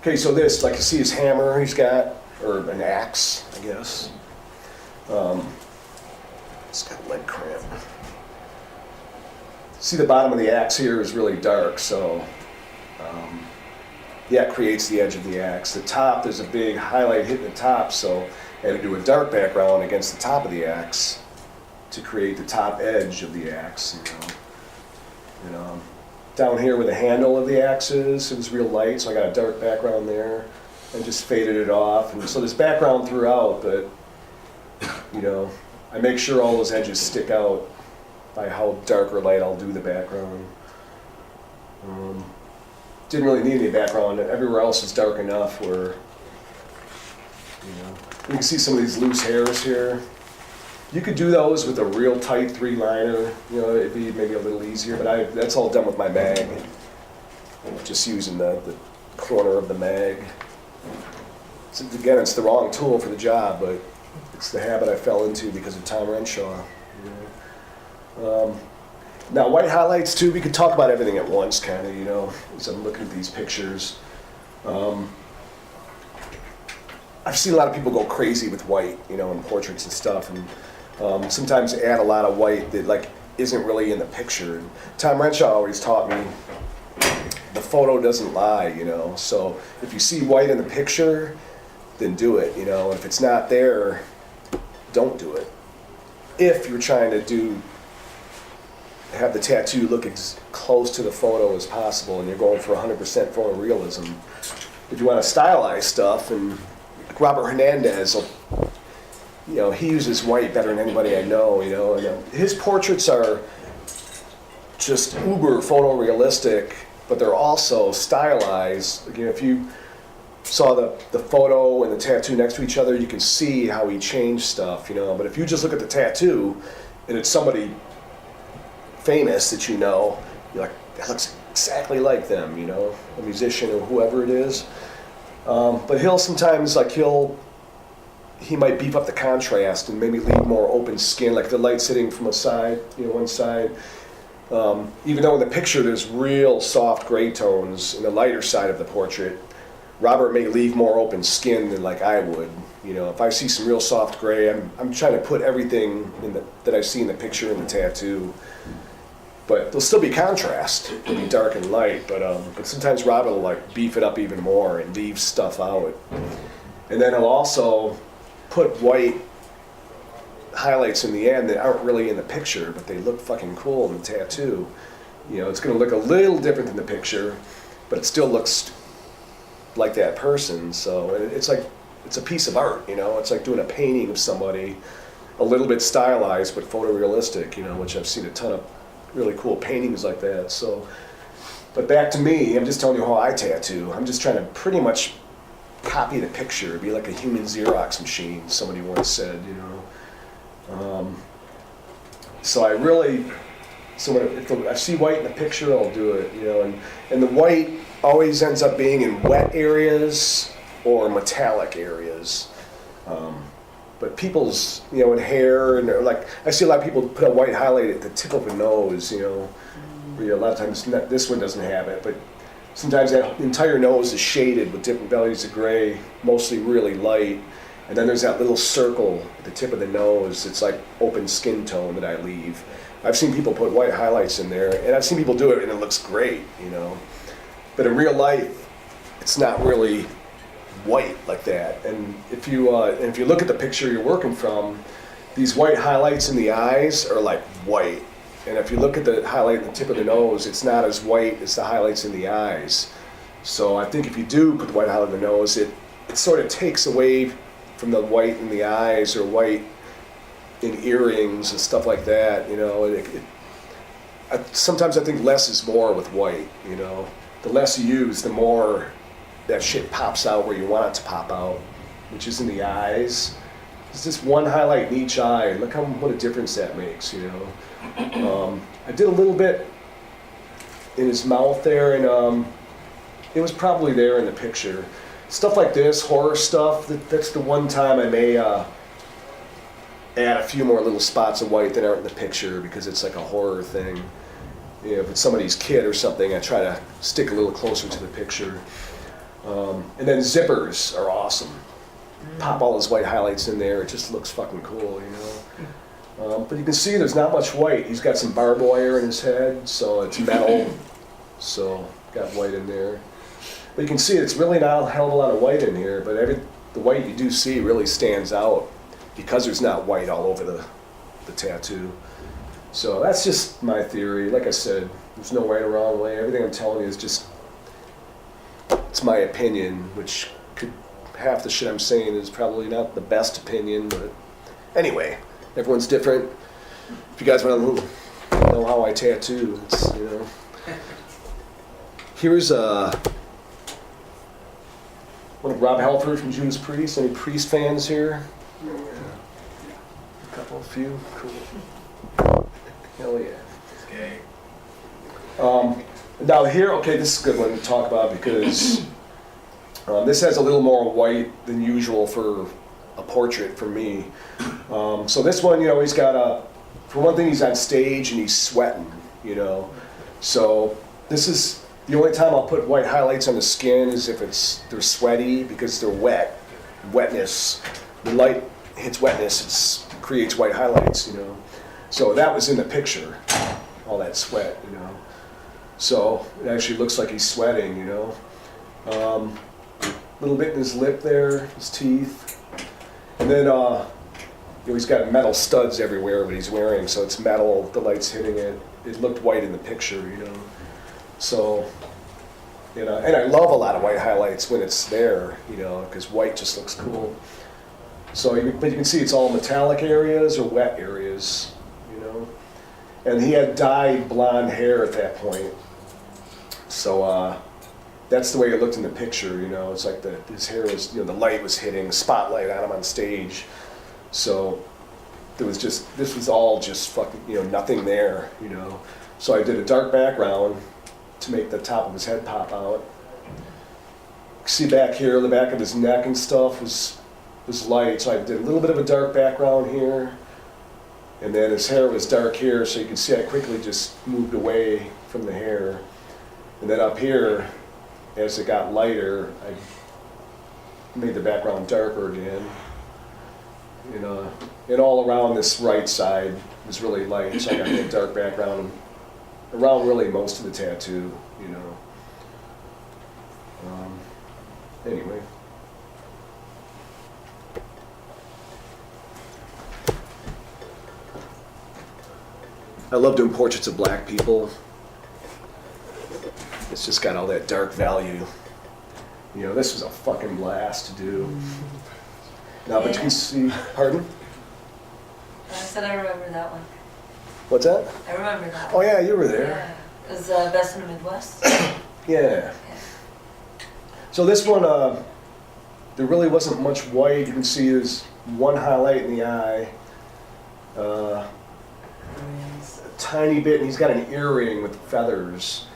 Okay, so this, like you see his hammer he's got, or an axe, I guess. It's got a lead cramp. See, the bottom of the axe here is really dark, so that creates the edge of the axe. The top, there's a big highlight hitting the top, so I had to do a dark background against the top of the axe to create the top edge of the axe. Down here where the handle of the axe is, it was real light, so I got a dark background there and just faded it off. And so there's background throughout, but I make sure all those edges stick out by how dark or light I'll do the background. Didn't really need any background. Everywhere else is dark enough where, you can see some of these loose hairs here. You could do those with a real tight 3-liner, it'd be maybe a little easier, but that's all done with my mag. Just using the corner of the mag. Again, it's the wrong tool for the job, but it's the habit I fell into because of Tom Renshaw. Now, white highlights too, we could talk about everything at once, kind of, as I'm looking at these pictures. I've seen a lot of people go crazy with white, in portraits and stuff, and sometimes add a lot of white that isn't really in the picture. And Tom Renshaw always taught me the photo doesn't lie, So if you see white in the picture, then do it, And if it's not there, don't do it. If you're trying to have the tattoo look as close to the photo as possible, and you're going for 100% photorealism. If you want to stylize stuff, and like Robert Hernandez, he uses white better than anybody I know, and his portraits are just uber photorealistic, but they're also stylized. If you saw the photo and the tattoo next to each other, you can see how he changed stuff, But if you just look at the tattoo, and it's somebody famous that you're like, that looks exactly like them, a musician or whoever it is. But he'll sometimes, he might beef up the contrast and maybe leave more open skin, like the light sitting from a side, one side. Even though in the picture there's real soft gray tones in the lighter side of the portrait, Robert may leave more open skin than I would. If I see some real soft gray, I'm trying to put everything that I see in the picture in the tattoo. But there'll still be contrast. It'll be dark and light, but sometimes Robert will beef it up even more and leave stuff out. And then he'll also put white highlights in the end that aren't really in the picture, but they look fucking cool in the tattoo. It's going to look a little different than the picture, but it still looks like that person. So it's a piece of art. It's like doing a painting of somebody, a little bit stylized but photorealistic. Which I've seen a ton of really cool paintings like that. So, but back to me, I'm just telling you how I tattoo. I'm just trying to pretty much copy the picture, be like a human Xerox machine, somebody once said, So if I see white in the picture, I'll do it, and the white always ends up being in wet areas or metallic areas. But people's, in hair, and I see a lot of people put a white highlight at the tip of a nose, where a lot of times, this one doesn't have it, but sometimes that entire nose is shaded with different values of gray, mostly really light, and then there's that little circle at the tip of the nose, it's like open skin tone that I leave. I've seen people put white highlights in there, and I've seen people do it, and it looks great, But in real life, it's not really white like that. And if you look at the picture you're working from, these white highlights in the eyes are white. And if you look at the highlight in the tip of the nose, it's not as white as the highlights in the eyes. So I think if you do put the white highlight in the nose, it sort of takes away from the white in the eyes or white in earrings and stuff like that. Sometimes I think less is more with white. The less you use, the more that shit pops out where you want it to pop out, which is in the eyes. It's just one highlight in each eye. Look what a difference that makes, I did a little bit in his mouth there, and it was probably there in the picture. Stuff like this, horror stuff, that's the one time I may add a few more little spots of white that aren't in the picture because it's like a horror thing. If it's somebody's kid or something, I try to stick a little closer to the picture. And then zippers are awesome. Pop all those white highlights in there. It just looks fucking cool, you know. But you can see there's not much white. He's got some barbed wire in his head, so it's metal. So got white in there. But you can see it's really not a hell of a lot of white in here, but the white you do see really stands out because there's not white all over the tattoo. So that's just my theory. Like I said, there's no right or wrong way. Everything I'm telling you is just, it's my opinion, which could, half the shit I'm saying is probably not the best opinion, but anyway, everyone's different. If you guys want to know how I tattoo, it's, you know. Here's one of Rob Halford from Judas Priest. Any Priest fans here? Yeah. A couple, few, cool. Hell yeah. Okay. Now here, okay, this is a good one to talk about because this has a little more white than usual for a portrait for me. So this one, you know, he's got for one thing, he's on stage and he's sweating, you know. So this is the only time I'll put white highlights on the skin is if they're sweaty because they're wet. Wetness, the light hits wetness, it creates white highlights, you know. So that was in the picture, all that sweat, you know. So it actually looks like he's sweating, you know. A little bit in his lip there, his teeth. And then, you know, he's got metal studs everywhere what he's wearing, so it's metal, the light's hitting it. It looked white in the picture, you know. So, you know, and I love a lot of white highlights when it's there, you know, because white just looks cool. So, but you can see it's all metallic areas or wet areas, you know. And he had dyed blonde hair at that point. So that's the way it looked in the picture, you know. It's like his hair was, you know, the light was hitting, spotlight on him on stage. So this was all just fucking, you know, nothing there, you know. So I did a dark background to make the top of his head pop out. See back here, the back of his neck and stuff was light, so I did a little bit of a dark background here. And then his hair was dark here, so you can see I quickly just moved away from the hair. And then up here, as it got lighter, I made the background darker again. You know, and all around this right side was really light, so I got a dark background around really most of the tattoo, you know. Anyway. I love doing portraits of black people. It's just got all that dark value. You know, this was a fucking blast to do. Now, but you can see, pardon? I said I remember that one. What's that? I remember that Oh one. yeah, you were there. Yeah. It was Best in the Midwest. Yeah. So this one, there really wasn't much white. You can see there's one highlight in the eye. A tiny bit, and he's got an earring with feathers.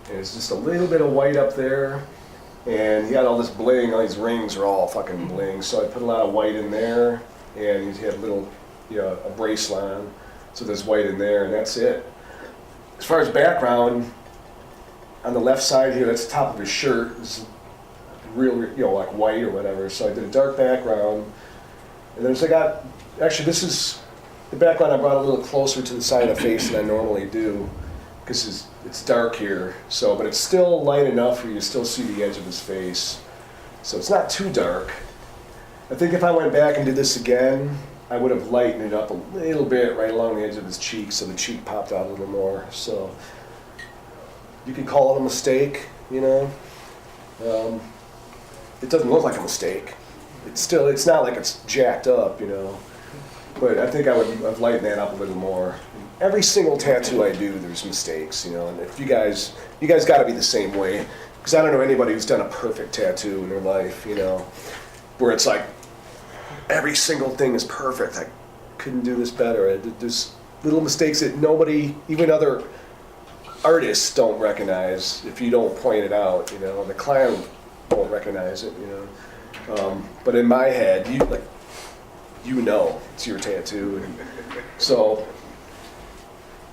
And it's just a little bit of white up there. And he had all this bling, all these rings are all fucking bling. So I put a lot of white in there, and he had a little, you know, a bracelet on. So there's white in there, and that's it. As far as background, on the left side here, that's the top of his shirt. It's real, you know, like white or whatever. So I did a dark background. And then actually this is, the background I brought a little closer to the side of the face than I normally do, because it's dark here. So, but it's still light enough where you still see the edge of his face. So it's not too dark. I think if I went back and did this again, I would have lightened it up a little bit right along the edge of his cheek, so the cheek popped out a little more. So you could call it a mistake, you know. It doesn't look like a mistake. It's not like it's jacked up, you know. But I think I would have lightened that up a little more. Every single tattoo I do, there's mistakes, you know. And if you guys got to be the same way, because I don't know anybody who's done a perfect tattoo in their life, you know, where it's like every single thing is perfect. I couldn't do this better. There's little mistakes that nobody, even other artists, don't recognize if you don't point it out, you know. The client won't recognize it, you know. But in my head, you know it's your tattoo. And so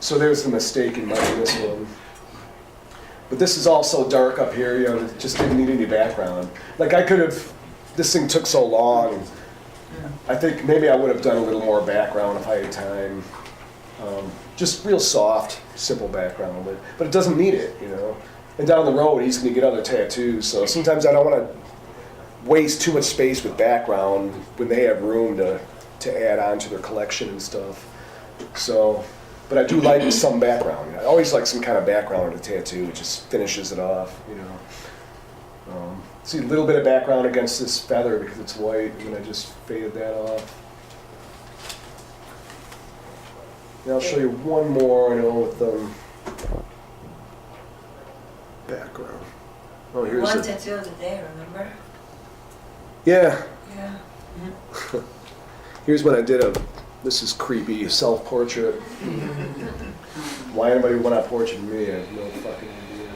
there's the mistake in this one. But this is all so dark up here, you know, it just didn't need any background. Like I could have, this thing took so long. I think maybe I would have done a little more background if I had time. Just real soft, simple background, but it doesn't need it, you know. And down the road, he's gonna get other tattoos, so sometimes I don't wanna waste too much space with background when they have room to add on to their collection and stuff. So, but I do like some background. I always like some kind of background in a tattoo. It just finishes it off, you know. See a little bit of background against this feather because it's white, and then I just faded that off. And I'll show you one more, I know, with background. Oh, here's One a, tattoo of the day, remember? yeah. Yeah. Here's what I did of, this is creepy, self-portrait. Why anybody would want to portrait me, I have no fucking idea.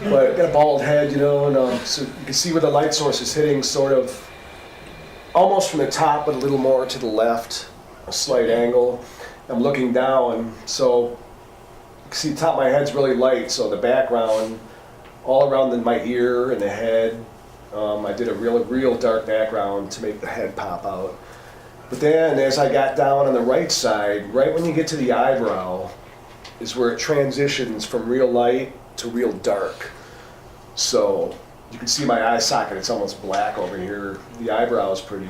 But I got a bald head, you know, and so you can see where the light source is hitting sort of almost from the top, but a little more to the left, a slight angle. I'm looking down, so you can see the top of my head's really light, so the background, all around my ear and the head, I did a real dark background to make the head pop out. But then as I got down on the right side, right when you get to the eyebrow, is where it transitions from real light to real dark. So you can see my eye socket, it's almost black over here. The eyebrow is pretty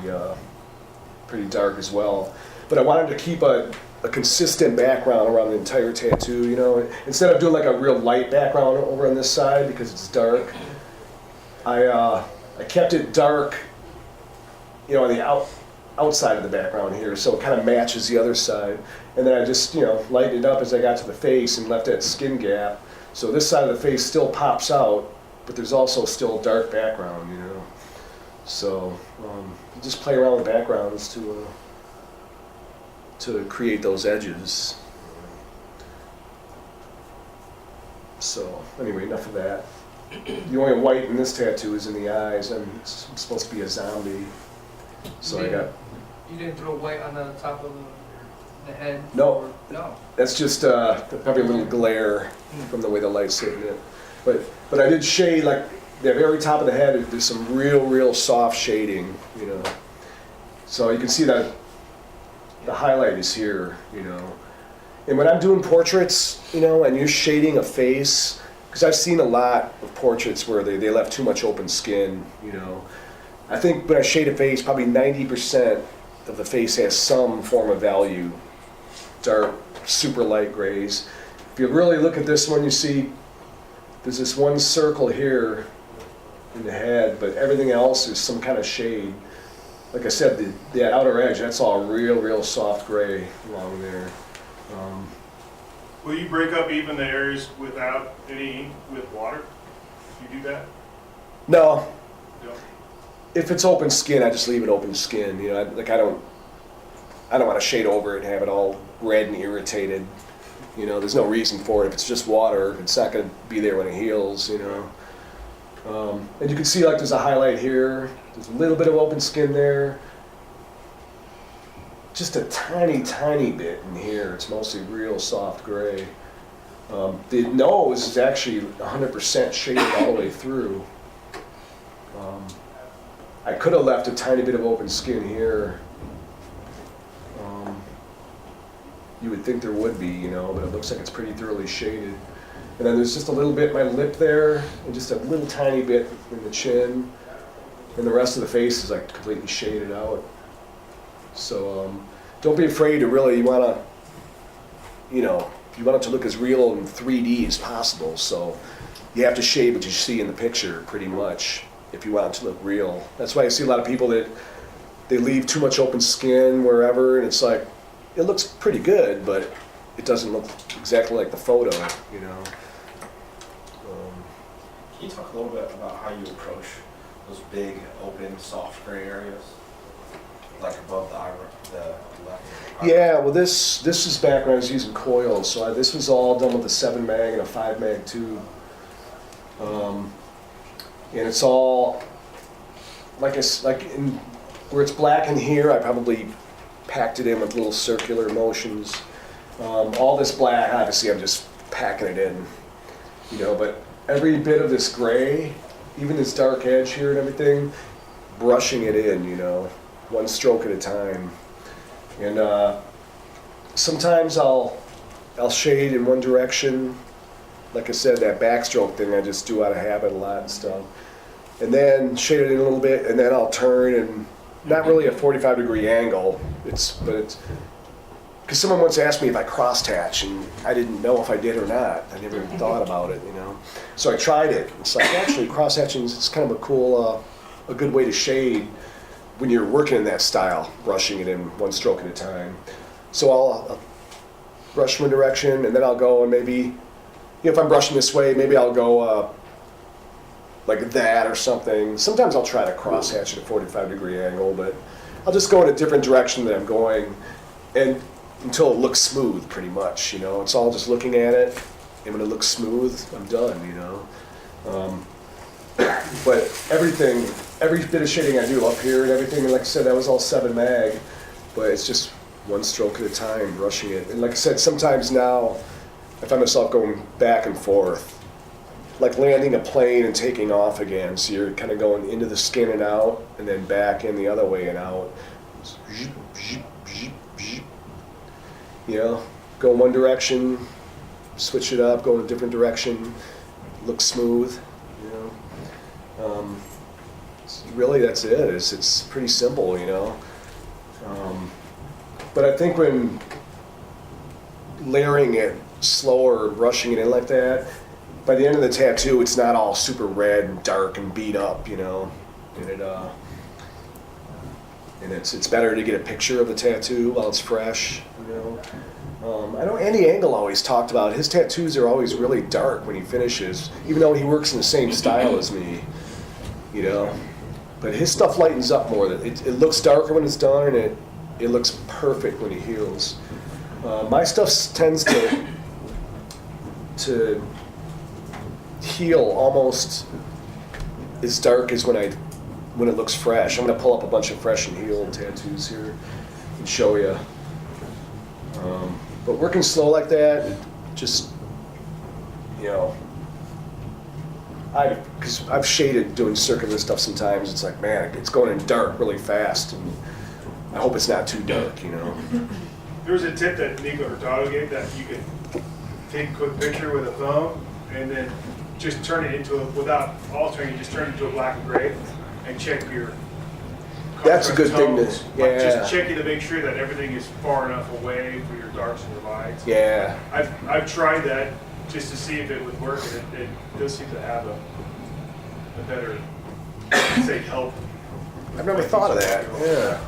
dark as well. But I wanted to keep a consistent background around the entire tattoo, you know. Instead of doing like a real light background over on this side because it's dark, I kept it dark, you know, on the outside of the background here, so it kind of matches the other side. And then I just, you know, lightened it up as I got to the face and left that skin gap. So this side of the face still pops out, but there's also still a dark background, you know. So just play around with backgrounds to create those edges. So anyway, enough of that. The only white in this tattoo is in the eyes, and it's supposed to be a zombie. So You didn't throw white on the top of the head? No. No. That's just probably a little glare from the way the light's hitting it. But I did shade, like the very top of the head, there's some real soft shading, you know. So you can see that the highlight is here, you know. And when I'm doing portraits, you know, and you're shading a face, because I've seen a lot of portraits where they left too much open skin, you know. I think when I shade a face, probably 90% of the face has some form of value. Dark, super light grays. If you really look at this one, you see there's this one circle here in the head, but everything else is some kind of shade. Like I said, the outer edge, that's all real soft gray along there. Will you break up even the areas without any ink with water? You do that? No. No. If it's open skin, I just leave it open skin. You know, I don't want to shade over it and have it all red and irritated. You know, there's no reason for it. If it's just water, it's not going to be there when it heals. You know, and you can see like there's a highlight here. There's a little bit of open skin there. Just a tiny bit in here. It's mostly real soft gray. The nose is actually 100% shaded all the way through. I could have left a tiny bit of open skin here. You would think there would be, you know, but it looks like it's pretty thoroughly shaded. And then there's just a little bit in my lip there, and just a little tiny bit in the chin. And the rest of the face is like completely shaded out. So don't be afraid to really, you want to, you know, you want it to look as real in 3D as possible. So you have to shade what you see in the picture pretty much if you want it to look real. That's why I see a lot of people that they leave too much open skin wherever, and it's like, it looks pretty good, but it doesn't look exactly like the photo, you know. Can you talk a little bit about how you approach those big, open, soft gray areas, like above the eyebrow, the left? Yeah, well, this is back when I was using coils, so this was all done with a 7 mag and a 5 mag tube, and it's all like where it's black in here. I probably packed it in with little circular motions. All this black, obviously, I'm just packing it in. but every bit of this gray, even this dark edge here and everything, brushing it in, one stroke at a time. And sometimes I'll shade in one direction. Like I said, that backstroke thing I just do out of habit a lot and stuff. And then shade it in a little bit, and then I'll turn, and not really a 45-degree angle. But it's because someone once asked me if I crosshatch, and I didn't know if I did or not. I never even thought about it, So I tried it. It's like actually crosshatching is kind of a cool, a good way to shade when you're working in that style, brushing it in one stroke at a time. So I'll brush one direction, and then I'll go and maybe, if I'm brushing this way, maybe I'll go like that or something. Sometimes I'll try to crosshatch at a 45-degree angle, but I'll just go in a different direction that I'm going, and until it looks smooth, pretty much. It's all just looking at it, and when it looks smooth, I'm done. But every bit of shading I do up here and everything, and like I said, that was all 7 mag, but it's just one stroke at a time, brushing it. And like I said, sometimes now I find myself going back and forth, like landing a plane and taking off again. So you're kind of going into the skin and out, and then back in the other way and out. Go in one direction, switch it up, go in a different direction, look smooth. Really, that's it. It's pretty simple, But I think when layering it slower, brushing it in like that, by the end of the tattoo, it's not all super red and dark and beat up, and it's better to get a picture of the tattoo while it's fresh, I know Andy Engel always talked about his tattoos are always really dark when he finishes, even though he works in the same style as me, But his stuff lightens up more. It looks darker when it's done, and it looks perfect when he heals. My stuff tends to heal almost as dark as when it looks fresh. I'm going to pull up a bunch of fresh and healed tattoos here and show you. But working slow like that, just, because I've shaded doing circular stuff sometimes. It's like, man, it's going in dark really fast, and I hope it's not too dark, There was a tip that Nico Hurtado gave that you could take a quick picture with a phone and then just turn it into without altering, just turn it into a black and gray and check your That's a good thing to, tones. yeah. Like just checking to make sure that everything is far enough away for your darks and your lights. Yeah. I've tried that just to see if it would work, and it does seem to have a better, say, help. I've never thought of that. Yeah.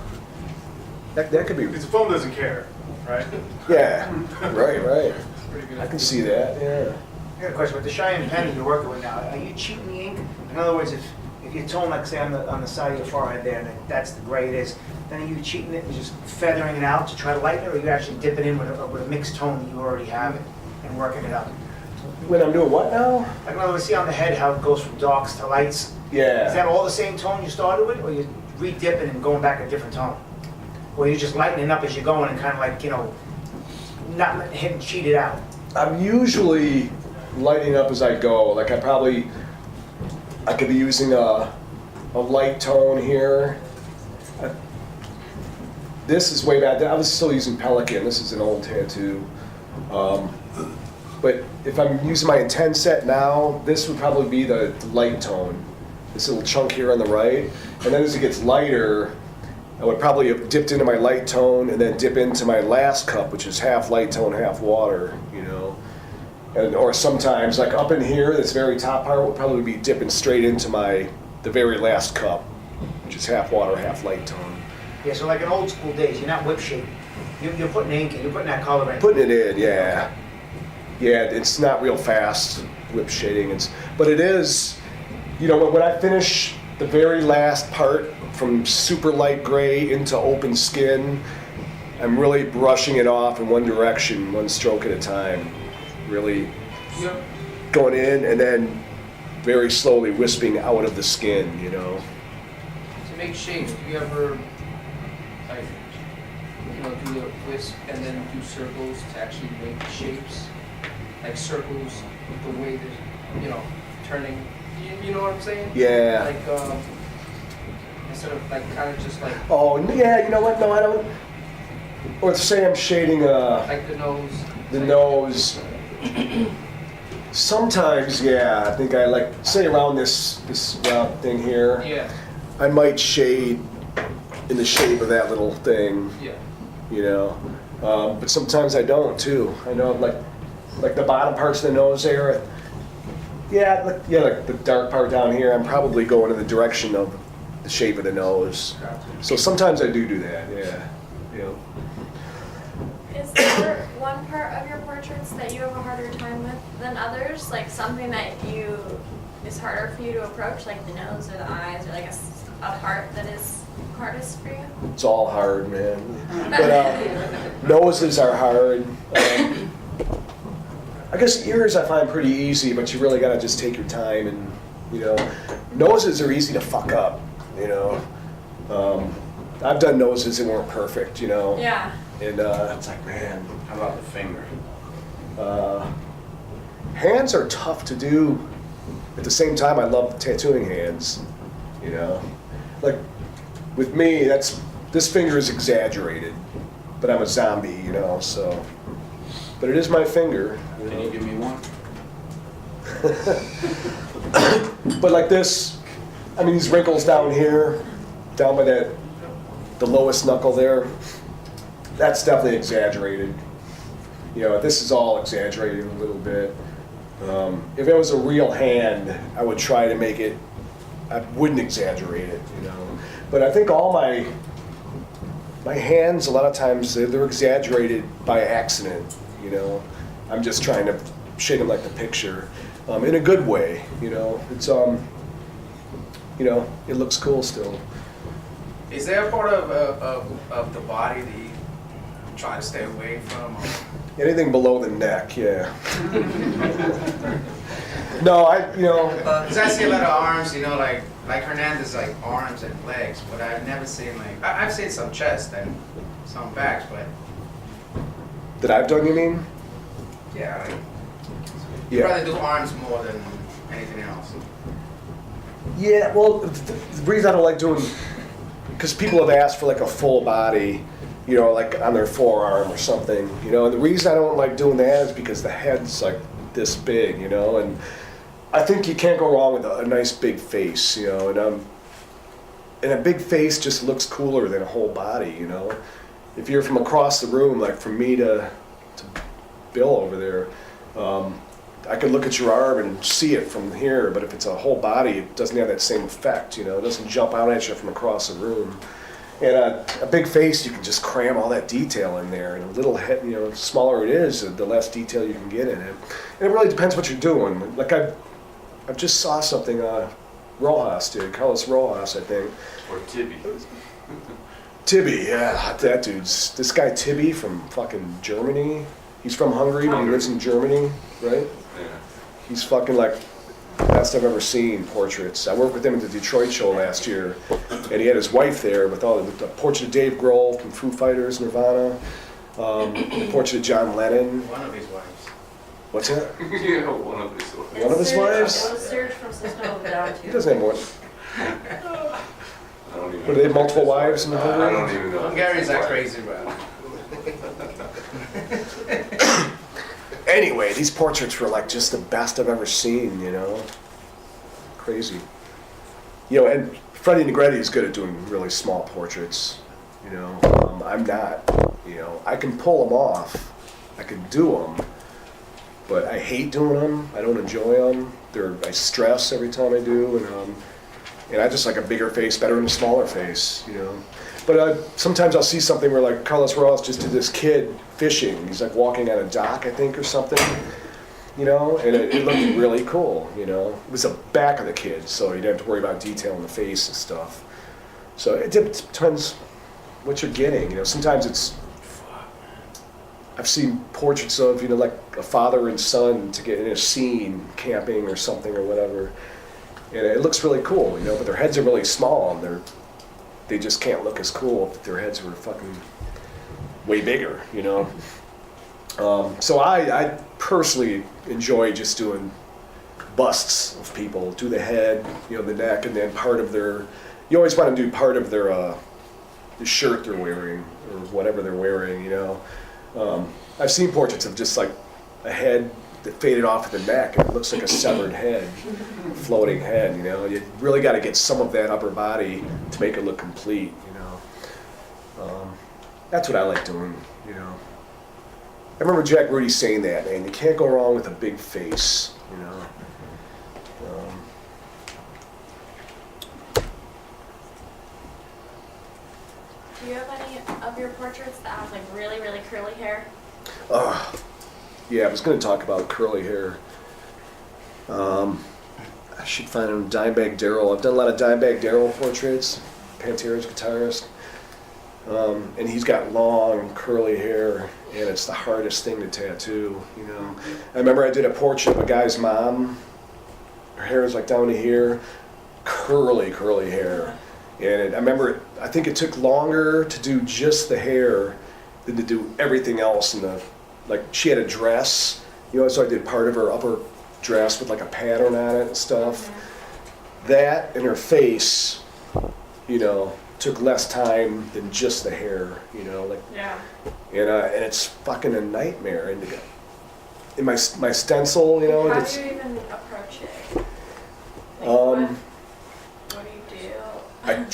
That could be. Because the phone doesn't care, right? Yeah. Right. Pretty good. I can see that. Yeah. I got a question. With the Cheyenne pen that you're working with now, are you cheating the ink? In other words, if you tone, like say on the side of your forehead there, and that's the gray it is, then are you cheating it and just feathering it out to try to lighten it, or are you actually dipping in with a mixed tone that you already have and working it up? When I'm doing what now? Like in other words, see on the head how it goes from darks to lights? Is Yeah. that all the same tone you started with, or you re-dipping and going back a different tone? Or you're just lightening up as you're going and kind of like, not letting him cheat it out? I'm usually lighting up as I go. Like I could be using a light tone here. This is way back. I was still using Pelican. This is an old tattoo. But if I'm using my Intent set now, this would probably be the light tone. This little chunk here on the right. And then as it gets lighter, I would probably have dipped into my light tone and then dip into my last cup, which is half light tone, half water, or sometimes, like up in here, this very top part would probably be dipping straight into the very last cup, which is half water, half light tone. Yeah, so like in old school days, you're not whip shaping. You're putting ink in, you're putting that color in. Putting it in, yeah. Yeah, it's not real fast whip shading, but it is, when I finish the very last part from super light gray into open skin, I'm really brushing it off in one direction, one stroke at a time. Really going in and then very slowly wisping out of the skin, To make shapes, do you ever, do a wisp and then do circles to actually make shapes? Like circles, the way that you know, turning, you know what I'm saying? Yeah. Like, instead of like kind of just like Oh, yeah, you know what? No, I don't. Let's say I'm shading like the nose. the nose. Sometimes, yeah, I think I like, say around this round thing here, Yeah, I might shade in the shape of that little thing, yeah. you know. But sometimes I don't too. I know like the bottom parts of the nose there. Like the dark part down here, I'm probably going in the direction of the shape of the nose. So sometimes I do that, yeah. You know. Is there one part of your portraits that you have a harder time with than others? Like something that is harder for you to approach, like the nose or the eyes, or like a part that is hardest for you? It's all hard, man. But noses are hard. I guess ears I find pretty easy, but you really gotta just take your time and, you know, noses are easy to fuck up, you know. I've done noses that weren't perfect, you know. Yeah. And it's like, man, How about the finger? hands are tough to do. At the same time, I love tattooing hands, you know. Like, with me, this finger is exaggerated, but I'm a zombie, you know, so. But it is my finger. You Can know? you give me one? But like this, I mean, these wrinkles down here, down by the lowest knuckle there, that's definitely exaggerated. You know, this is all exaggerated a little bit. If it was a real hand, I would try to make it, I wouldn't exaggerate it, you know. But I think all my hands, a lot of times, they're exaggerated by accident, you know. I'm just trying to shade them like the picture, in a good way, you know. It's, you know, it looks cool still. Is there a part of the body that you try to stay away from? Or? Anything below the neck, yeah. No, you know. Because I see a lot of arms, you know, like Hernandez, like arms and legs, but I've never seen like, I've seen some chest and some backs, but That I've done, you mean? yeah, like, you Yeah. rather do arms more than anything else. Yeah, well, the reason I don't like doing, because people have asked for like a full body, you know, like on their forearm or something, you know, and the reason I don't like doing that is because the head's like this big, you know, and I think you can't go wrong with a nice big face, you know, and a big face just looks cooler than a whole body, you know. If you're from across the room, like from me to Bill over there, I could look at your arm and see it from here, but if it's a whole body, it doesn't have that same effect, you know. It doesn't jump out at you from across the room. And a big face, you can just cram all that detail in there. And a little head, you know, the smaller it is, the less detail you can get in it. And it really depends what you're doing. Like I just saw something Rojas did, Carlos Rojas, I think. Or Tibby? Tibby, yeah, that dude's, this guy Tibby from fucking Germany. He's from Hungary, but he lives in Germany, right? Yeah. He's fucking like the best I've ever seen portraits. I worked with him at the Detroit show last year, and he had his wife there with the portrait of Dave Grohl from Foo Fighters, Nirvana, the portrait of John Lennon. One of his wives. What's that? Yeah, one of his ones. One of his Serge- wives? It was Serge from System of a Down He too. doesn't have more. I don't even But they have multiple wives in I Hungary? don't even know. Hungarians are crazy, bro. Anyway, these portraits were like just the best I've ever seen, you know? Crazy. You know, and Freddie Negretti is good at doing really small portraits, you know? I'm not, you know? I can pull them off. I can do them. But I hate doing them. I don't enjoy them. I stress every time I do, and I just like a bigger face better than a smaller face, you know? But sometimes I'll see something where like Carlos Rojas just did this kid fishing. He's like walking on a dock, I think, or something, you know? And it looked really cool, you know? It was the back of the kid, so you didn't have to worry about detail in the face and stuff. So it depends what you're getting, you know? Sometimes I've seen portraits of, you know, like a father and son to get in a scene, camping or something or whatever. And it looks really cool, you know, but their heads are really small and they just can't look as cool if their heads were fucking way bigger, you know. So I personally enjoy just doing busts of people, do the head, the neck, and then part of their. You always want to do part of their the shirt they're wearing or whatever they're wearing. I've seen portraits of just like a head that faded off at the neck, and it looks like a severed head, floating head. You really got to get some of that upper body to make it look complete. That's what I like doing. I remember Jack Rudy saying that, man. You can't go wrong with a big face. Do you have any of your portraits that have like really, really curly hair? Yeah, I was going to talk about curly hair. I should find him Dimebag Darrell. I've done a lot of Dimebag Darrell portraits, Pantera's guitarist. And he's got long curly hair, and it's the hardest thing to tattoo. I remember I did a portrait of a guy's mom. Her hair is like down to here, curly hair. And I remember, I think it took longer to do just the hair than to do everything else. Like she had a dress, so I did part of her upper dress with like a pattern on it and stuff. That and her face, took less time than just the hair, Yeah. And it's fucking a nightmare. And in my stencil, How it's, do you even approach it? Like, what do you do? I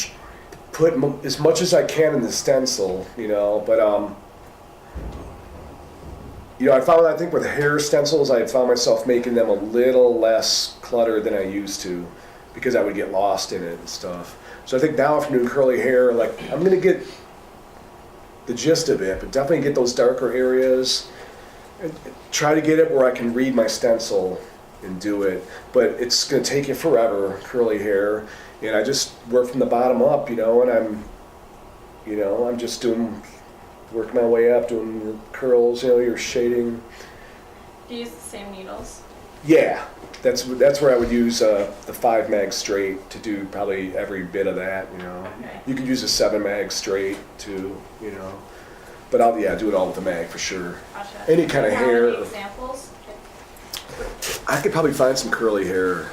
put as much as I can in the stencil, but I think with hair stencils, I found myself making them a little less cluttered than I used to, because I would get lost in it and stuff. So I think now if I'm doing curly hair, like I'm gonna get the gist of it, but definitely get those darker areas. And try to get it where I can read my stencil and do it, but it's gonna take you forever, curly hair. And I just work from the bottom up, and I'm just working my way up, doing your curls, your shading. Do you use the same needles? Yeah, that's where I would use the 5 mag straight to do probably every bit of that, Okay. You could use a 7 mag straight too, But I'll do it all with the mag for sure. Gotcha. Any kind of Do you have hair. any examples? I could probably find some curly hair.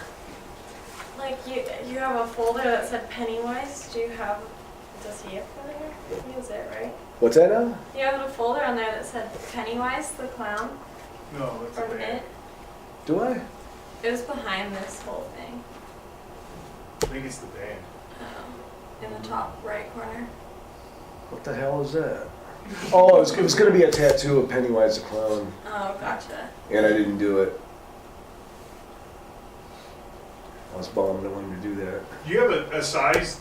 Like you have a folder that said Pennywise. Does he have curly hair? He is it, right? What's that now? You have a folder on there that said Pennywise the clown No, that's a from band. It. Do I? It was behind this whole thing. I think it's the band. In the top right corner. What the hell is that? Oh, it was going to be a tattoo of Pennywise the Clown, Oh, gotcha. and I didn't do it. I was bummed. I wanted to do that. Do you have a size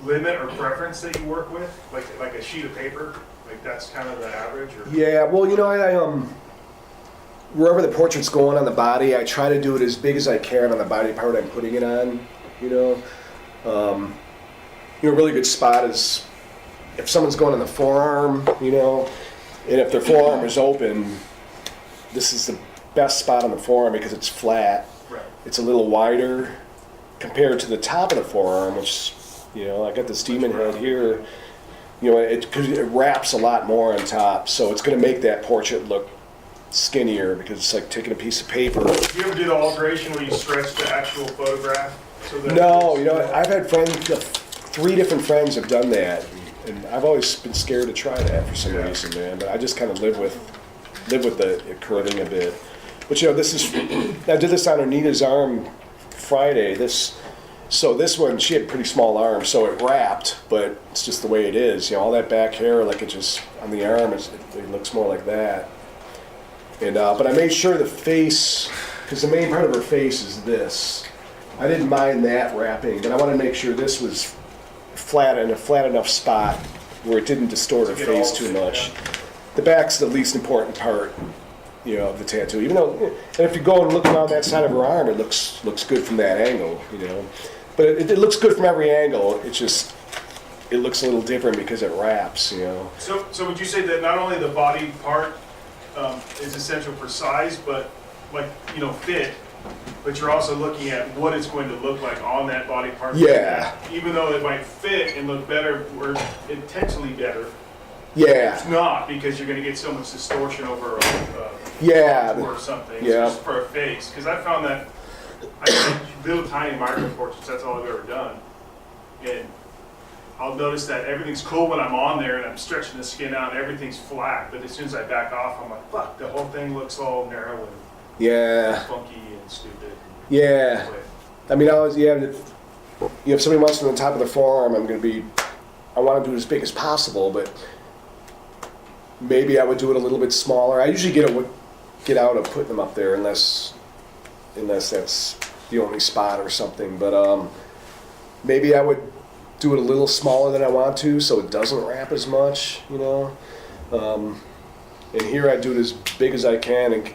limit or preference that you work with? Like a sheet of paper? Like that's kind of the average? Or? Yeah, well, I wherever the portrait's going on the body, I try to do it as big as I can on the body part I'm putting it on. A really good spot is if someone's going on the forearm, and if their forearm is open, this is the best spot on the forearm because it's flat. Right. It's a little wider compared to the top of the forearm, which, I got this demon head here. Because it wraps a lot more on top, so it's going to make that portrait look skinnier because it's like taking a piece of paper. Do you ever do the alteration where you stretch the actual photograph? So that No, it's- I've had friends, 3 different friends have done that, and I've always been scared to try that for some reason, man. But I just kind of live with the curving a bit. But I did this on Anita's arm Friday. So this one, she had pretty small arms, so it wrapped, but it's just the way it is. All that back hair, like it just on the arm, it looks more like that. And but I made sure the face, because the main part of her face is this. I didn't mind that wrapping, but I wanted to make sure this was flat in a flat enough spot where it didn't distort her get face all too the- much. The back's the least important part, of the tattoo. Even though, and if you go and look around that side of her arm, it looks good from that angle, But it looks good from every angle. It looks a little different because it wraps, So would you say that not only the body part is essential for size, but fit, but you're also looking at what it's going to look like on that body part? Yeah. Even though it might fit and look better or intentionally better, Yeah. it's not because you're going to get so much distortion over Yeah. or something. Yeah. Just for a face. Because I found that I make little tiny micro portraits, that's all I've ever done. And I'll notice that everything's cool when I'm on there and I'm stretching the skin out and everything's flat, but as soon as I back off, I'm like, fuck, the whole thing looks all narrow and Yeah. funky and stupid. Yeah. I mean, if somebody wants to on the top of the forearm, I want to do it as big as possible, but maybe I would do it a little bit smaller. I usually get out of putting them up there unless that's the only spot or something. But maybe I would do it a little smaller than I want to, so it doesn't wrap as much, you know. And here I do it as big as I can, and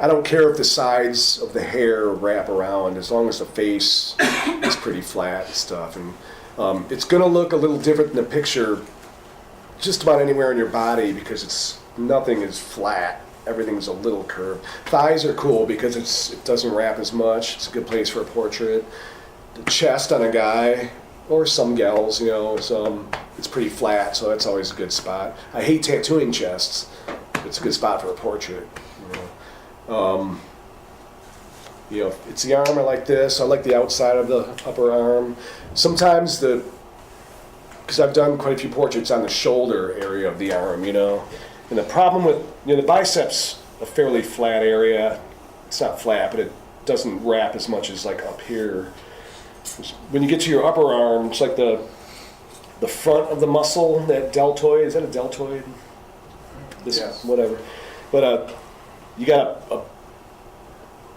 I don't care if the sides of the hair wrap around, as long as the face is pretty flat and stuff. And it's going to look a little different in the picture just about anywhere in your body because nothing is flat. Everything's a little curved. Thighs are cool because it doesn't wrap as much. It's a good place for a portrait. The chest on a guy, or some gals, you know, it's pretty flat, so that's always a good spot. I hate tattooing chests. It's a good spot for a portrait. You know, it's the arm I like this. I like the outside of the upper arm. Sometimes because I've done quite a few portraits on the shoulder area of the arm, you know. And the problem with, the biceps, a fairly flat area. It's not flat, but it doesn't wrap as much as like up here. When you get to your upper arm, it's like the front of the muscle, that deltoid. Is that a deltoid? Yes. Whatever. But you got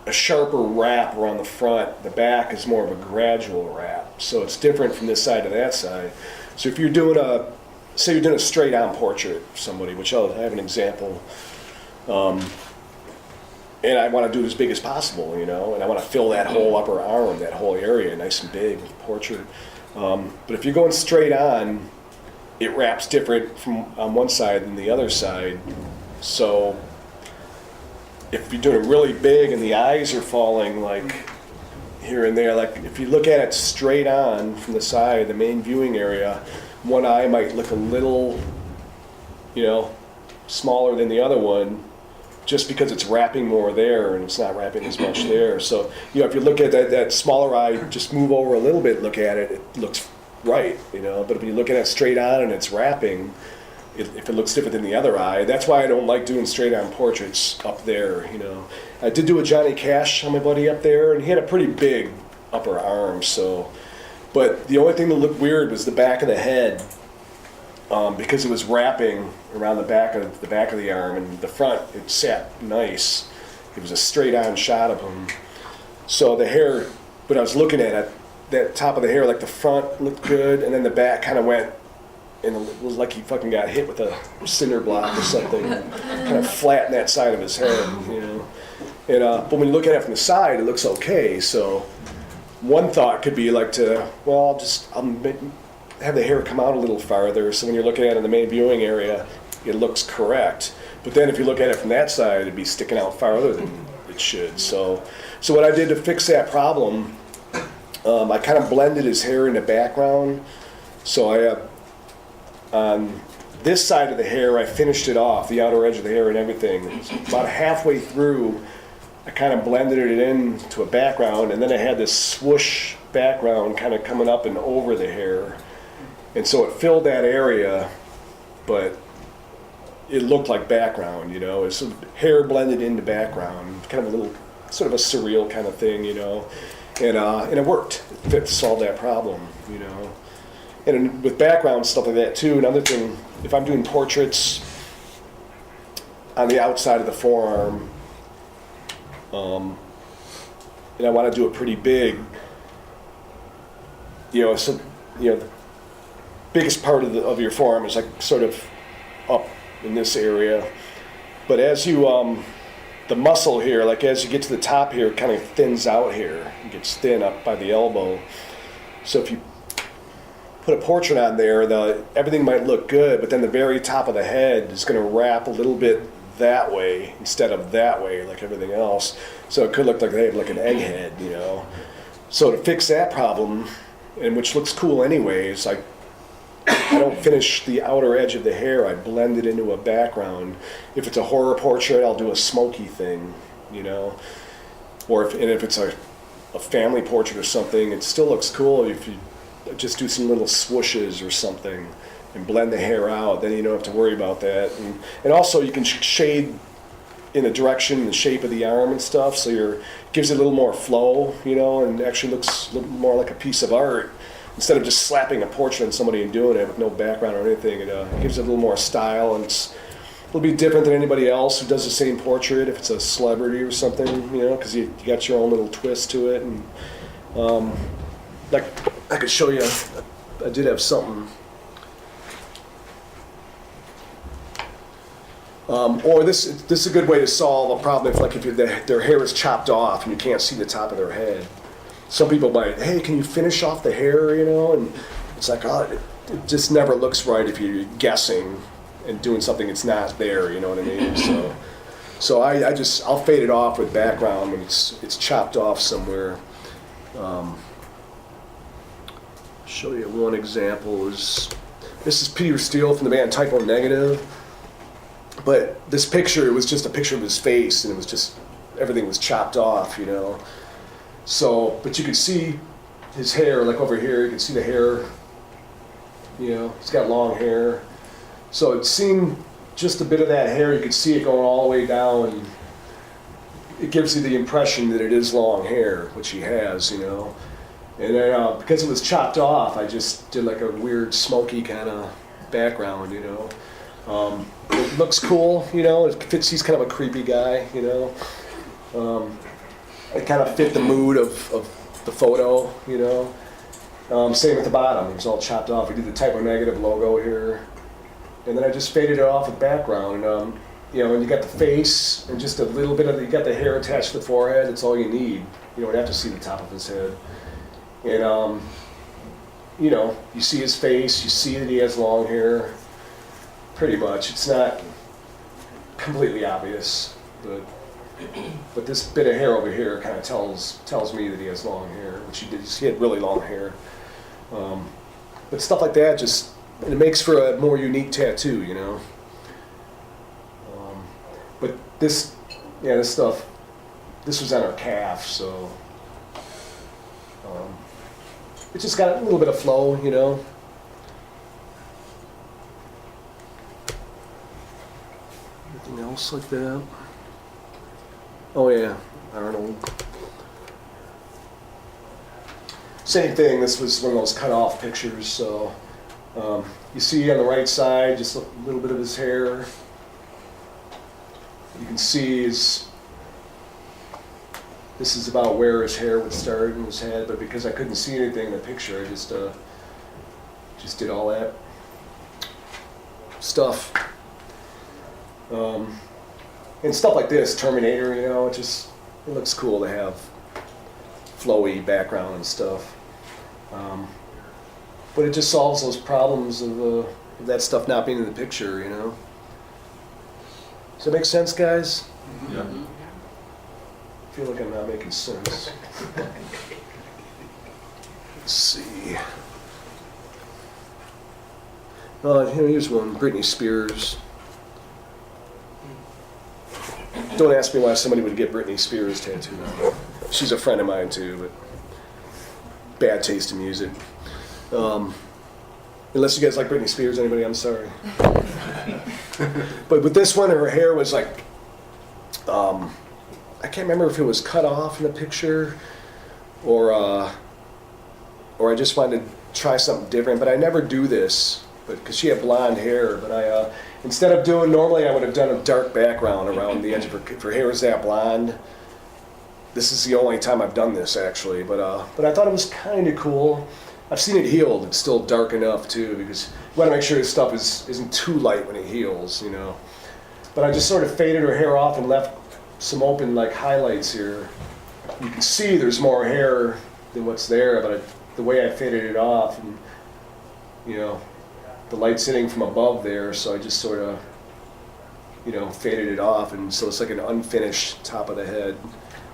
a sharper wrap around the front. The back is more of a gradual wrap. So it's different from this side to that side. So if you're doing say you're doing a straight on portrait of somebody, which I have an example, and I want to do it as big as possible, you know, and I want to fill that whole upper arm, that whole area, nice and big portrait. But if you're going straight on, it wraps different from on one side than the other side. So if you're doing it really big and the eyes are falling like here and there, like if you look at it straight on from the side, the main viewing area, one eye might look a little, smaller than the other one, just because it's wrapping more there and it's not wrapping as much there. So, if you look at that smaller eye, just move over a little bit, look at it, it looks right, But if you look at it straight on and it's wrapping, if it looks different than the other eye, that's why I don't like doing straight on portraits up there, I did do a Johnny Cash on my buddy up there, and he had a pretty big upper arm, so. But the only thing that looked weird was the back of the head, because it was wrapping around the back of the arm, and the front, it sat nice. It was a straight-on shot of him. So the hair, when I was looking at it, that top of the hair, like the front looked good, and then the back kind of went, and it was like he fucking got hit with a cinder block or something, kind of flattened that side of his head, And but when you look at it from the side, it looks okay. So one thought could be like I'll have the hair come out a little farther, so when you're looking at it in the main viewing area, it looks correct. But then if you look at it from that side, it'd be sticking out farther than it should. So what I did to fix that problem, I kind of blended his hair in the background. So on this side of the hair, I finished it off, the outer edge of the hair and everything. About halfway through, I kind of blended it into a background, and then I had this swoosh background kind of coming up and over the hair. And so it filled that area, but it looked like background, It's sort of hair blended into background, kind of a little, sort of a surreal kind of thing, And it worked. It solved that problem, And with background stuff like that too, another thing, if I'm doing portraits on the outside of the forearm, and I want to do it pretty big, the biggest part of your forearm is like sort of up in this area, but as you the muscle here, like as you get to the top here, it kind of thins out here. It gets thin up by the elbow. So if you put a portrait on there, everything might look good, but then the very top of the head is going to wrap a little bit that way instead of that way like everything else. So it could look like they have like an egghead, So to fix that problem, and which looks cool anyways, I don't finish the outer edge of the hair. I blend it into a background. If it's a horror portrait, I'll do a smoky thing, Or if it's a a family portrait or something, it still looks cool if you just do some little swooshes or something and blend the hair out. Then you don't have to worry about that. And also you can shade in the direction and the shape of the arm and stuff, so gives it a little more flow, you know, and actually looks a little more like a piece of art. Instead of just slapping a portrait on somebody and doing it with no background or anything, it gives it a little more style, and it'll be different than anybody else who does the same portrait if it's a celebrity or something, you know, because you got your own little twist to it. And like I could show you, I did have something. Or this is a good way to solve a problem if their hair is chopped off and you can't see the top of their head. Some people might, hey, can you finish off the hair, you know? And it's like, oh, it just never looks right if you're guessing and doing something that's not there, you know what I mean? So I'll fade it off with background when it's chopped off somewhere. Show you one example. This is Peter Steele from the band Typo Negative. But this picture, it was just a picture of his face, and it was just, everything was chopped off, you know. So, but you could see his hair, like over here, you can see the hair, you know, he's got long hair. So it seemed just a bit of that hair, you could see it going all the way down, and it gives you the impression that it is long hair, which he has, you know. And then because it was chopped off, I just did like a weird smoky kind of background, you know. It looks cool, you know, it fits, he's kind of a creepy guy, you know. It kind of fit the mood of the photo, you know. Same with the bottom, it was all chopped off. We did the Typo Negative logo here. And then I just faded it off with background. You know, and you got the face and just a little bit of, you got the hair attached to the forehead, that's all you need. You don't have to see the top of his head. And, you know, you see his face, you see that he has long hair. Pretty much. It's not completely obvious, but this bit of hair over here kind of tells me that he has long hair, which he had really long hair. But stuff like that just, it makes for a more unique tattoo, you know. But this stuff, this was on our calf, so it just got a little bit of flow, you know. Anything else like that? Oh yeah, Arnold. Same thing, this was one of those cut off pictures, so you see on the right side just a little bit of his hair. You can see this is about where his hair would start in his head, but because I couldn't see anything in the picture, I just did all that stuff. And stuff like this, Terminator, you know, it looks cool to have flowy background and stuff. But it just solves those problems of that stuff not being in the picture, you know. Does that make sense, guys? Yeah. I feel like I'm not making sense. Let's see. Here's one, Britney Spears. Don't ask me why somebody would get Britney Spears tattooed on her. She's a friend of mine too, but bad taste in music. Unless you guys like Britney Spears, anybody, I'm sorry. But with this one, her hair was like, I can't remember if it was cut off in the picture or I just wanted to try something different, but I never do this, because she had blonde hair, but instead of normally I would have done a dark background around the edge of her, if her hair was that blonde. This is the only time I've done this, actually, but I thought it was kind of cool. I've seen it healed, it's still dark enough too, because you want to make sure this stuff isn't too light when it heals, you know. But I just sort of faded her hair off and left some open like highlights here. You can see there's more hair than what's there, but the way I faded it off, and you know, the light's hitting from above there, so I just sort of, you know, faded it off, and so it's like an unfinished top of the head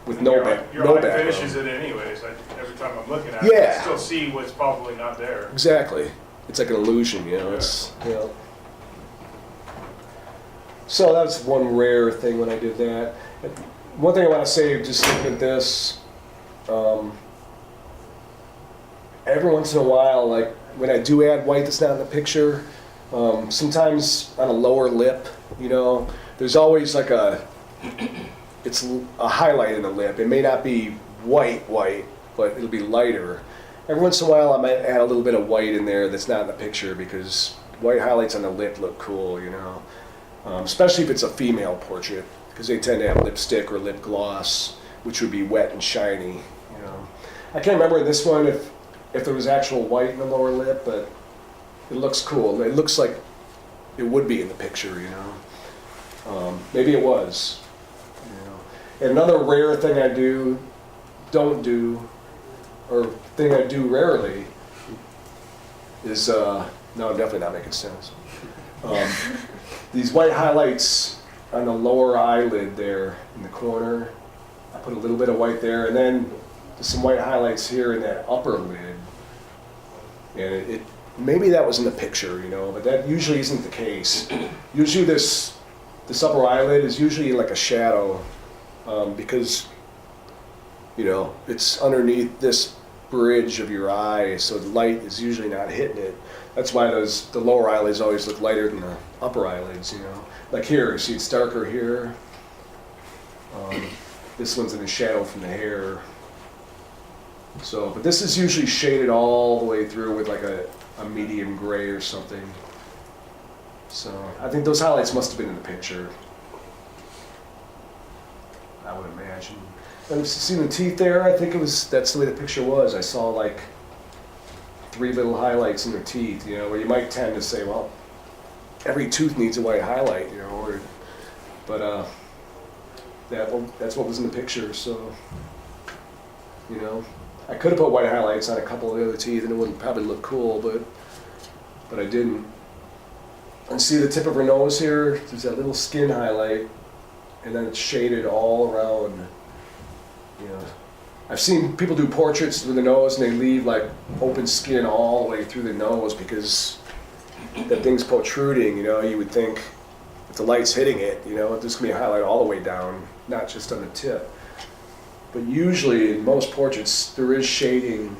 with no background. Your eye finishes it anyways. Every time I'm looking at it, Yeah. I still see what's probably not there. Exactly. It's like an illusion, you know. It's, you know. So that was one rare thing when I did that. One thing I want to say, just looking at this, Every once in a while, like when I do add white that's not in the picture, sometimes on a lower lip, you know, there's always like it's a highlight in the lip. It may not be white, but it'll be lighter. Every once in a while, I might add a little bit of white in there that's not in the picture because white highlights on the lip look cool, you know, especially if it's a female portrait because they tend to have lipstick or lip gloss, which would be wet and shiny, you know. I can't remember in this one if there was actual white in the lower lip, but it looks cool. It looks like it would be in the picture, you know. Maybe it was, you know. And another rare thing I don't do, or thing I do rarely, is, no, I'm definitely not making sense. These white highlights on the lower eyelid there in the corner, I put a little bit of white there, and then some white highlights here in that upper lid. And it maybe that was in the picture, you know, but that usually isn't the case. Usually this upper eyelid is usually like a shadow because, you know, it's underneath this bridge of your eye, so the light is usually not hitting it. That's why the lower eyelids always look lighter than the upper eyelids, you know. Like here, you see it's darker here. This one's in the shadow from the hair. So, but this is usually shaded all the way through with like a medium gray or something. So I think those highlights must have been in the picture, I would imagine. And see the teeth there? I think that's the way the picture was. I saw like 3 little highlights in their teeth, you know, where you might tend to say, well, every tooth needs a white highlight, you know, but that's what was in the picture, so, you know. I could have put white highlights on a couple of the other teeth and it wouldn't probably look cool, but I didn't. And see the tip of her nose here? There's that little skin highlight, and then it's shaded all around. You know, I've seen people do portraits with the nose and they leave like open skin all the way through the nose because that thing's protruding. You know, you would think if the light's hitting it, you know, there's gonna be a highlight all the way down, not just on the tip. But usually in most portraits, there is shading,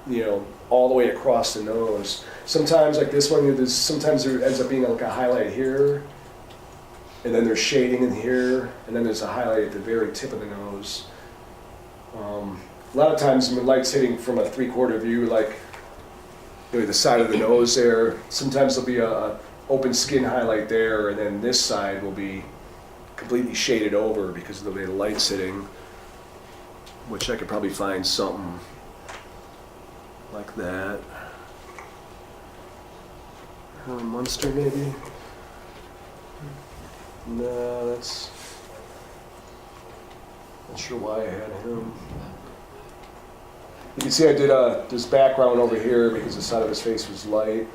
you know, all the way across the nose. Sometimes, like this one, sometimes there ends up being like a highlight here, and then there's shading in here, and then there's a highlight at the very tip of the nose. A lot of times when light's hitting from a 3/4 view, like the side of the nose there, sometimes there'll be a open skin highlight there, and then this side will be completely shaded over because of the way the light's hitting, which I could probably find something like that. Munster maybe? No, that's, not sure why I had him. You can see I did this background over here because the side of his face was light.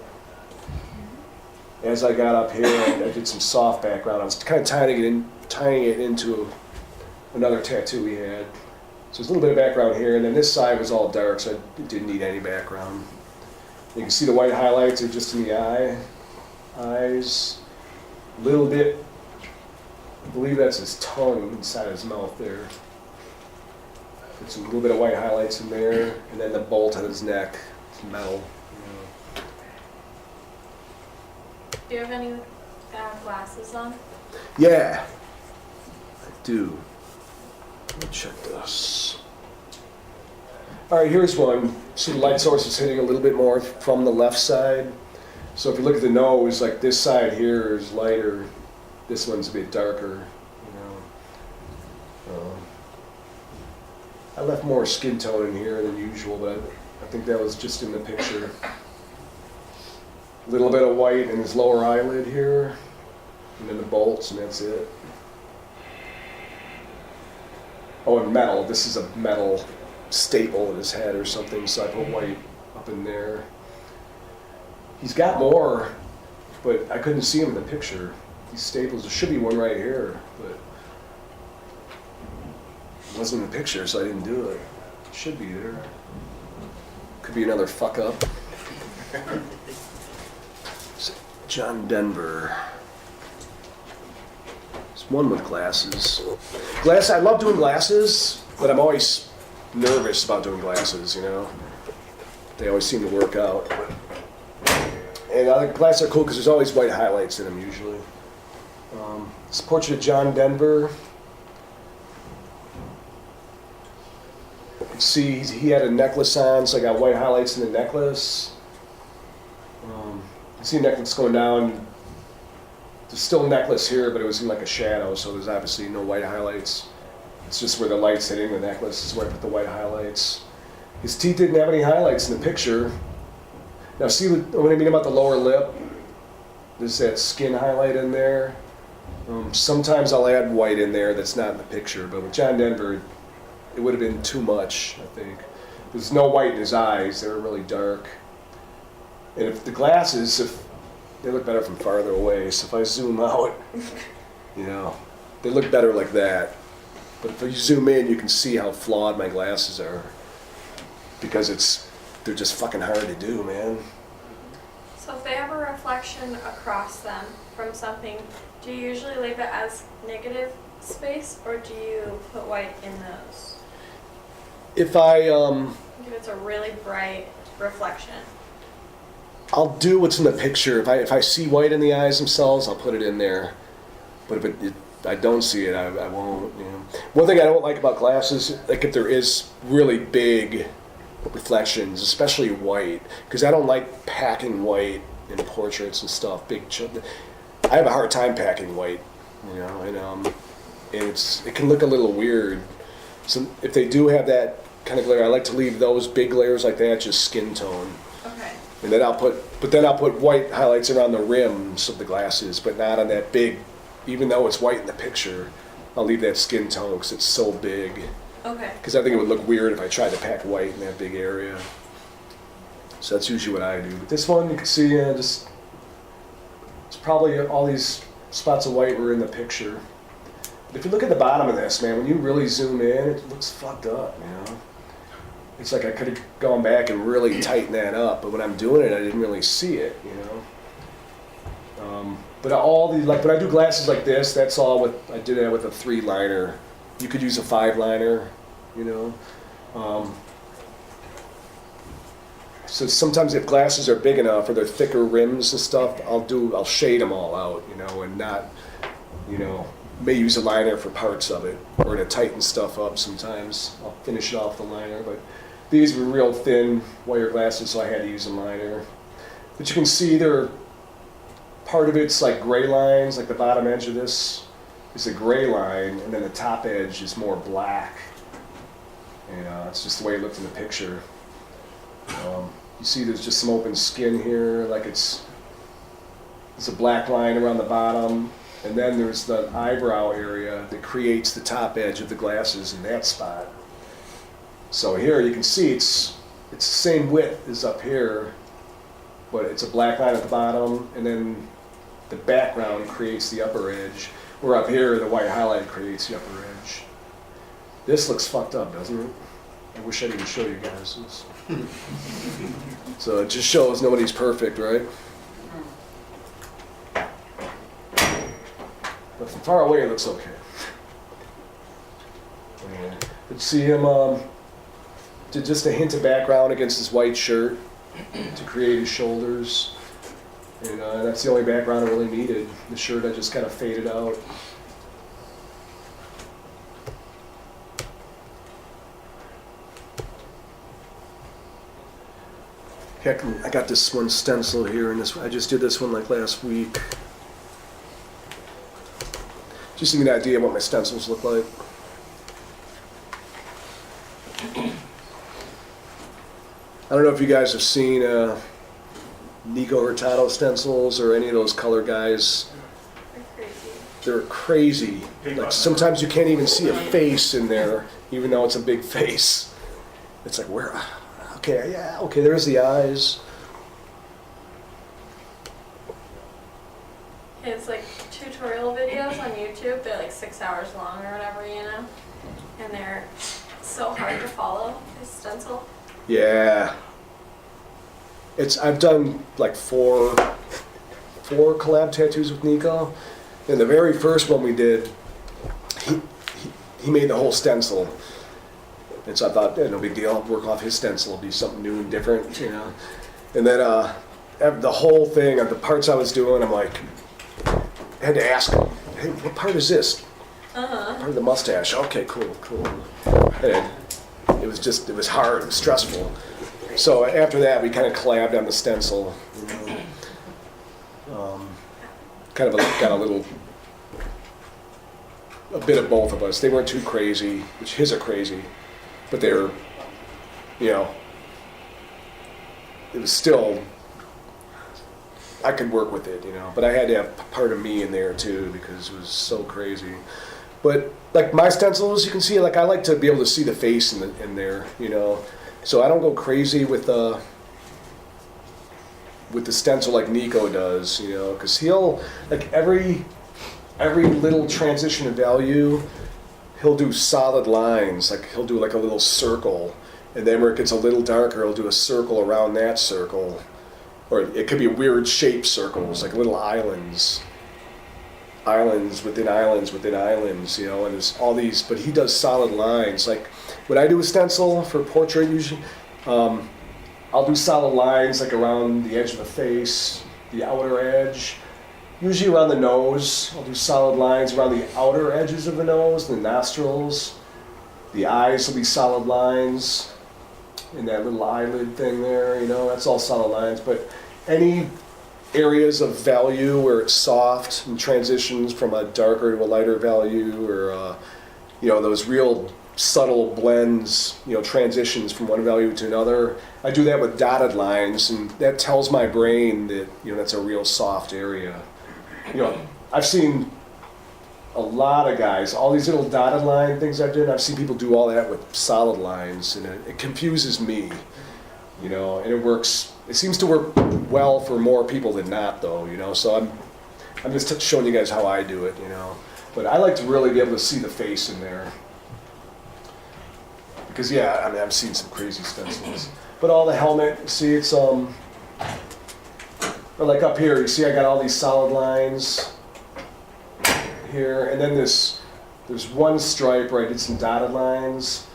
As I got up here, I did some soft background. I was kind of tying it into another tattoo we had. So there's a little bit of background here, and then this side was all dark, so I didn't need any background. You can see the white highlights are just in the eyes. A little bit, I believe that's his tongue inside his mouth there. There's a little bit of white highlights in there, and then the bolt on his neck, it's metal. Do you have any glasses on? Yeah, I do. Let me check this. All right, here's one. See the light source is hitting a little bit more from the left side. So if you look at the nose, like this side here is lighter. This one's a bit darker, you know. I left more skin tone in here than usual, but I think that was just in the picture. A little bit of white in his lower eyelid here, and then the bolts, and that's it. Oh, and metal. This is a metal staple in his head or something, so I put white up in there. He's got more, but I couldn't see him in the picture. These staples, there should be one right here, but it wasn't in the picture, so I didn't do it. It should be there. Could be another fuck up. John Denver. There's one with glasses. I love doing glasses, but I'm always nervous about doing glasses, you know. They always seem to work out. And the glasses are cool because there's always white highlights in them usually. This portrait of John Denver. You can see he had a necklace on, so I got white highlights in the necklace. You can see the necklace going down. There's still a necklace here, but it was in like a shadow, so there's obviously no white highlights. It's just where the light's hitting the necklace is where I put the white highlights. His teeth didn't have any highlights in the picture. Now see when I mean about the lower lip, there's that skin highlight in there. Sometimes I'll add white in there that's not in the picture, but with John Denver, it would have been too much, I think. There's no white in his eyes, they were really dark. And if the glasses, if they look better from farther away, so if I zoom out, you know, they look better like that. But if you zoom in, you can see how flawed my glasses are. Because they're just fucking hard to do, man. So if they have a reflection across them from something, do you usually leave it as negative space, or do you put white in those? If I, If it's a really bright reflection. I'll do what's in the picture. If I see white in the eyes themselves, I'll put it in there. But if I don't see it, I won't. You know. One thing I don't like about glasses, like if there is really big reflections, especially white, because I don't like packing white in portraits and stuff. I have a hard time packing white, you know, and it can look a little weird. So if they do have that kind of glare, I like to leave those big layers like that just skin tone. Okay. And then I'll put white highlights around the rims of the glasses, but not on that big. Even though it's white in the picture, I'll leave that skin tone because it's so big. Okay. Because I think it would look weird if I tried to pack white in that big area. So that's usually what I do. But this one, you can see, it's probably all these spots of white were in the picture. But if you look at the bottom of this, man, when you really zoom in, it looks fucked up, you know? It's like I could have gone back and really tightened that up, but when I'm doing it, I didn't really see it, you know? But like when I do glasses like this, that's all I did that with a 3-liner. You could use a 5-liner, you know? So sometimes if glasses are big enough or they're thicker rims and stuff, I'll shade them all out, you know, and not, you know, may use a liner for parts of it or to tighten stuff up sometimes. I'll finish it off the liner, but these were real thin wire glasses, so I had to use a liner. But you can see part of it's like gray lines, like the bottom edge of this is a gray line, and then the top edge is more black. And it's just the way it looked in the picture. You see there's just some open skin here, like it's a black line around the bottom, and then there's the eyebrow area that creates the top edge of the glasses in that spot. So here you can see it's the same width as up here, but it's a black line at the bottom, and then the background creates the upper edge, where up here the white highlight creates the upper edge. This looks fucked up, doesn't it? I wish I didn't show you guys this. So it just shows nobody's perfect, right? But from far away it looks okay. But see him did just a hint of background against his white shirt to create his shoulders. And that's the only background I really needed. The shirt I just kind of faded out. Heck, I got this one stencil here, and I just did this one like last week. Just to give you an idea of what my stencils look like. I don't know if you guys have seen Nico Hurtado stencils or any of those color guys. They're crazy. Like sometimes you can't even see a face in there, even though it's a big face. It's like, where? Okay, yeah, okay, there's the eyes. It's like tutorial videos on YouTube. They're like 6 hours long or whatever, you know? And they're so hard to follow, this stencil. Yeah. I've done like four collab tattoos with Nico. And the very first one we did, he made the whole stencil. And so I thought, no big deal, I'll work off his stencil, it'll be something new and different, you know. And then the whole thing, the parts I was doing, I'm like, I had to ask him, hey, what part is this? Part of the mustache. Okay, cool. And it was hard, it was stressful. So after that, we kind of collabed on the stencil. You know. Got a bit of both of us. They weren't too crazy, which his are crazy, but they were, you know, it was still, I could work with it, you know, but I had to have part of me in there too because it was so crazy. But like my stencils, you can see, like I like to be able to see the face in there, you know, so I don't go crazy with the stencil like Nico does, you know, because he'll, like every little transition of value, he'll do solid lines, like he'll do like a little circle, and then where it gets a little darker, he'll do a circle around that circle, or it could be weird shaped circles, like little islands within islands within islands, you know, and there's all these, but he does solid lines. Like when I do a stencil for portrait, usually, I'll do solid lines like around the edge of the face, the outer edge, usually around the nose. I'll do solid lines around the outer edges of the nose, the nostrils. The eyes will be solid lines in that little eyelid thing there, you know, that's all solid lines. But any areas of value where it's soft and transitions from a darker to a lighter value, or, you know, those real subtle blends, you know, transitions from one value to another. I do that with dotted lines, and that tells my brain that, you know, that's a real soft area. You know, I've seen a lot of guys, all these little dotted line things I've seen people do all that with solid lines, and it confuses me, you know, and it seems to work well for more people than not though, you know, so I'm just showing you guys how I do it, you know. But I like to really be able to see the face in there. Because yeah, I mean, I've seen some crazy stencils. But all the helmet, you see it's, or like up here, you see I got all these solid lines here, and then there's one stripe where I did some dotted lines.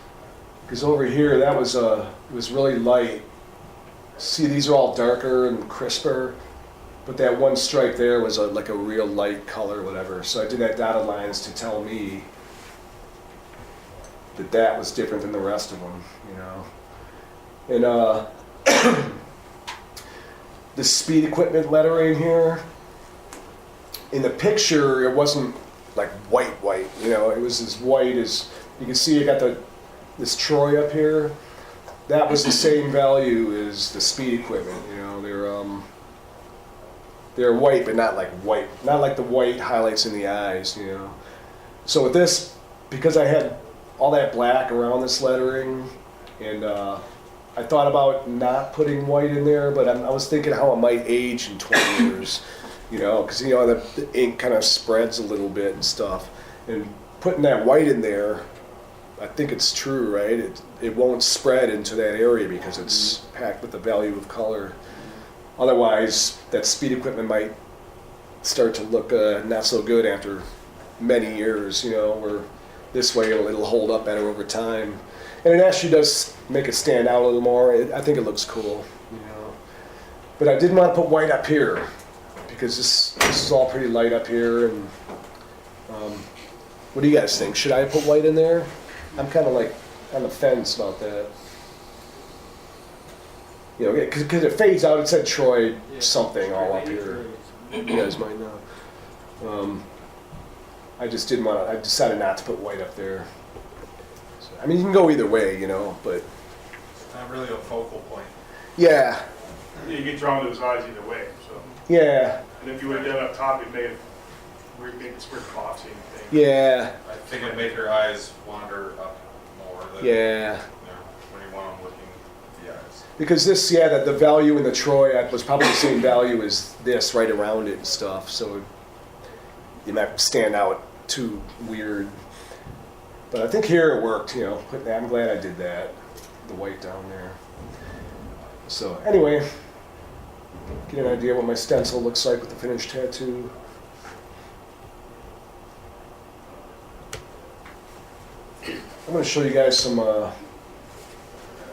Because over here, it was really light. See, these are all darker and crisper, but that one stripe there was like a real light color, whatever. So I did that dotted lines to tell me that was different than the rest of them, you know. And the speed equipment lettering here, in the picture, it wasn't like white, you know. It was as white as, you can see I got this Troy up here. That was the same value as the speed equipment, you know. They're white, but not like white, not like the white highlights in the eyes, you know. So with this, because I had all that black around this lettering, and I thought about not putting white in there, but I was thinking how it might age in 20 years, you know, because, you know, the ink kind of spreads a little bit and stuff. And putting that white in there, I think it's true, right? It won't spread into that area because it's packed with the value of color. Otherwise, that speed equipment might start to look not so good after many years, you know, where this way it'll hold up better over time. And it actually does make it stand out a little more. I think it looks cool, you know. But I didn't want to put white up here because this is all pretty light up here. And what do you guys think? Should I put white in there? I'm kind of like on the fence about that. You know, because it fades out. It said Troy something all up here. You guys might know. I just didn't want to. I decided not to put white up there. So, I mean, you can go either way, you know, but It's not really a focal point. yeah, You get drawn to his eyes either way, so. yeah, And if you would have done it up top, it made it sort of boxing thing. yeah, I think it'd make your eyes wander up more than, yeah. you know, when you want them looking at the eyes. Because this, yeah, the value in the Troy was probably the same value as this right around it and stuff, so it might stand out too weird. But I think here it worked, you know. I'm glad I did that, the white down there. So anyway, get an idea what my stencil looks like with the finished tattoo. I'm going to show you guys some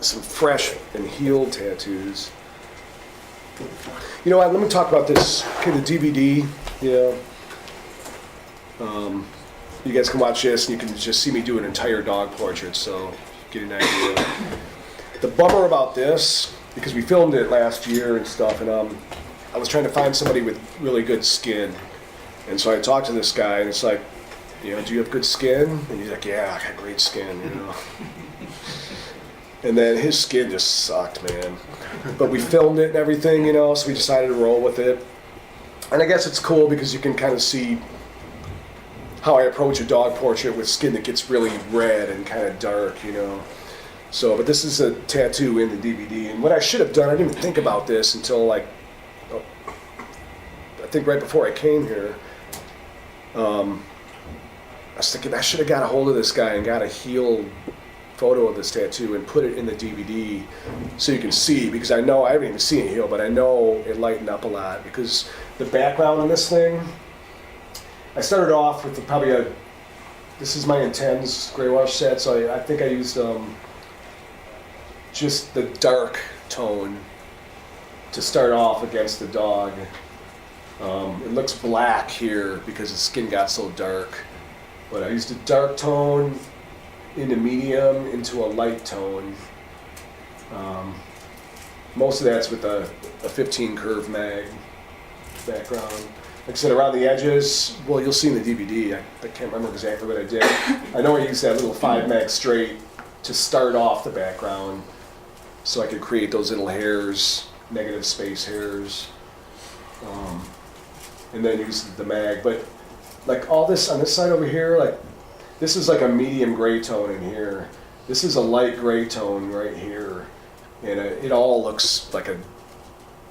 some fresh and healed tattoos. You know what? Let me talk about this. Okay, the DVD. You know, you guys can watch this, and you can just see me do an entire dog portrait. So get an idea. The bummer about this, because we filmed it last year and stuff, and I was trying to find somebody with really good skin, and so I talked to this guy, and it's like, you know, do you have good skin? And he's like, yeah, I got great skin, you know. And then his skin just sucked, man. But we filmed it and everything, you know, so we decided to roll with it. And I guess it's cool because you can kind of see how I approach a dog portrait with skin that gets really red and kind of dark, you know. So, but this is a tattoo in the DVD. And what I should have done, I didn't even think about this until like, I think right before I came here. I was thinking I should have got a hold of this guy and got a healed photo of this tattoo and put it in the DVD so you can see, because I know, I haven't even seen it heal, but I know it lightened up a lot because the background on this thing, I started off with probably this is my Intense gray wash set, so I think I used just the dark tone to start off against the dog. It looks black here because the skin got so dark, but I used a dark tone into medium into a light tone. Most of that's with a 15 curve mag background. Like I said, around the edges, well, you'll see in the DVD, I can't remember exactly what I did. I know I used that little 5 mag straight to start off the background so I could create those little hairs, negative space hairs, and then use the mag. But like all this on this side over here, like this is like a medium gray tone in here. This is a light gray tone right here. And it all looks like a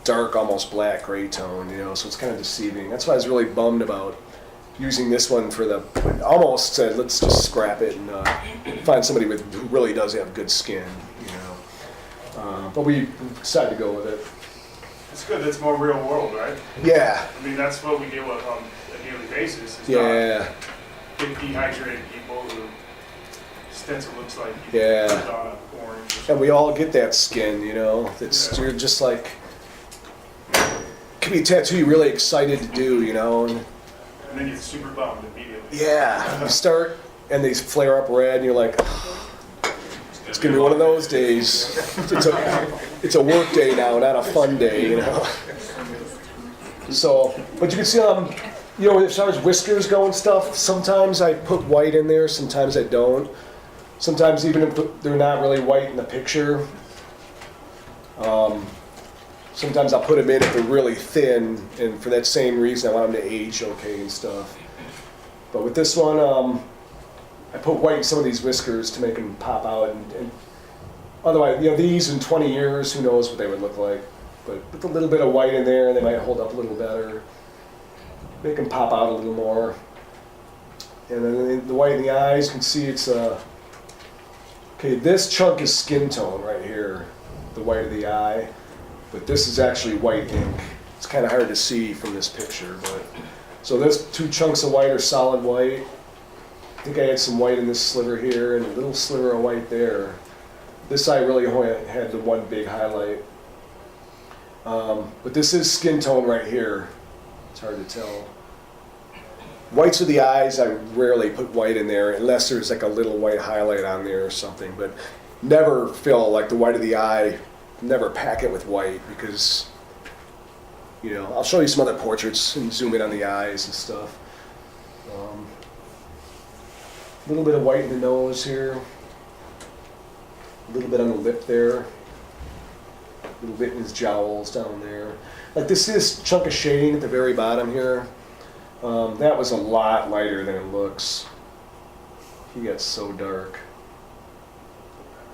dark, almost black gray tone, you know, so it's kind of deceiving. That's why I was really bummed about using this one for the, almost said, let's just scrap it and find somebody who really does have good skin, you know. But we decided to go with it. It's good, that's more real world, right? Yeah. I mean, that's what we deal with on a daily basis. It's Yeah. not big dehydrated people who stencil looks like Yeah. on a orange. And we all get that skin, you know. It's Yeah. You're just like, could be a tattoo you're really excited to do, you know. And And then you're super bummed immediately. yeah, you start and they flare up red, and you're like, it's gonna be one of those days. It's a work day now, not a fun day, you know. So, but you can see, you know, as far as whiskers go and stuff, sometimes I put white in there, sometimes I don't. Sometimes even if they're not really white in the picture, sometimes I'll put them in if they're really thin, and for that same reason, I want them to age okay and stuff. But with this one, I put white in some of these whiskers to make them pop out, and otherwise, you know, these in 20 years, who knows what they would look like. But with a little bit of white in there, they might hold up a little better. Make them pop out a little more. And then the white in the eyes, you can see it's okay, this chunk is skin tone right here, the white of the eye. But this is actually white ink. It's kind of hard to see from this picture, but so those 2 chunks of white are solid white. I think I had some white in this sliver here and a little sliver of white there. This eye really only had the one big highlight. But this is skin tone right here. It's hard to tell. Whites of the eyes, I rarely put white in there unless there's like a little white highlight on there or something, but never fill like the white of the eye, never pack it with white because, you know, I'll show you some other portraits and zoom in on the eyes and stuff. A little bit of white in the nose here, a little bit on the lip there, a little bit in his jowls down there. Like this chunk of shading at the very bottom here, that was a lot lighter than it looks. He got so dark.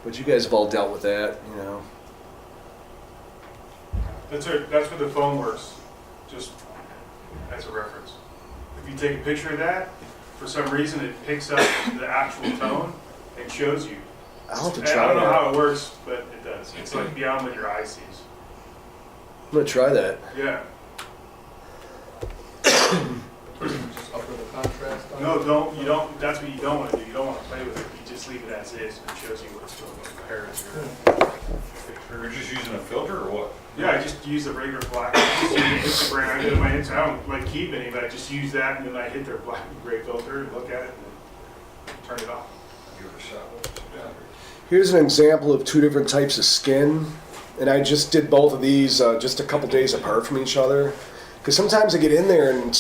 But you guys have all dealt with that, you know. That's where the phone works, just as a reference. If you take a picture of that, for some reason it picks up the actual tone and shows you. I'll have to And try I don't know that. how it works, but it does. It's like beyond what your eye sees. I'm gonna try that. Yeah. Just upper the contrast on it. No, don't. You don't. That's what you don't want to do. You don't want to play with it. You just leave it as is, and it shows you what's going on compares here. You're just using a filter or what? Yeah, I just use the regular black, just use the brand, I go to my I don't like keep any, but I just use that, and then I hit their black and gray filter, and look at it, and then turn it off. Give it a shot. Yeah. Here's an example of two different types of skin. And I just did both of these just a couple days apart from each other. Because sometimes I get in there and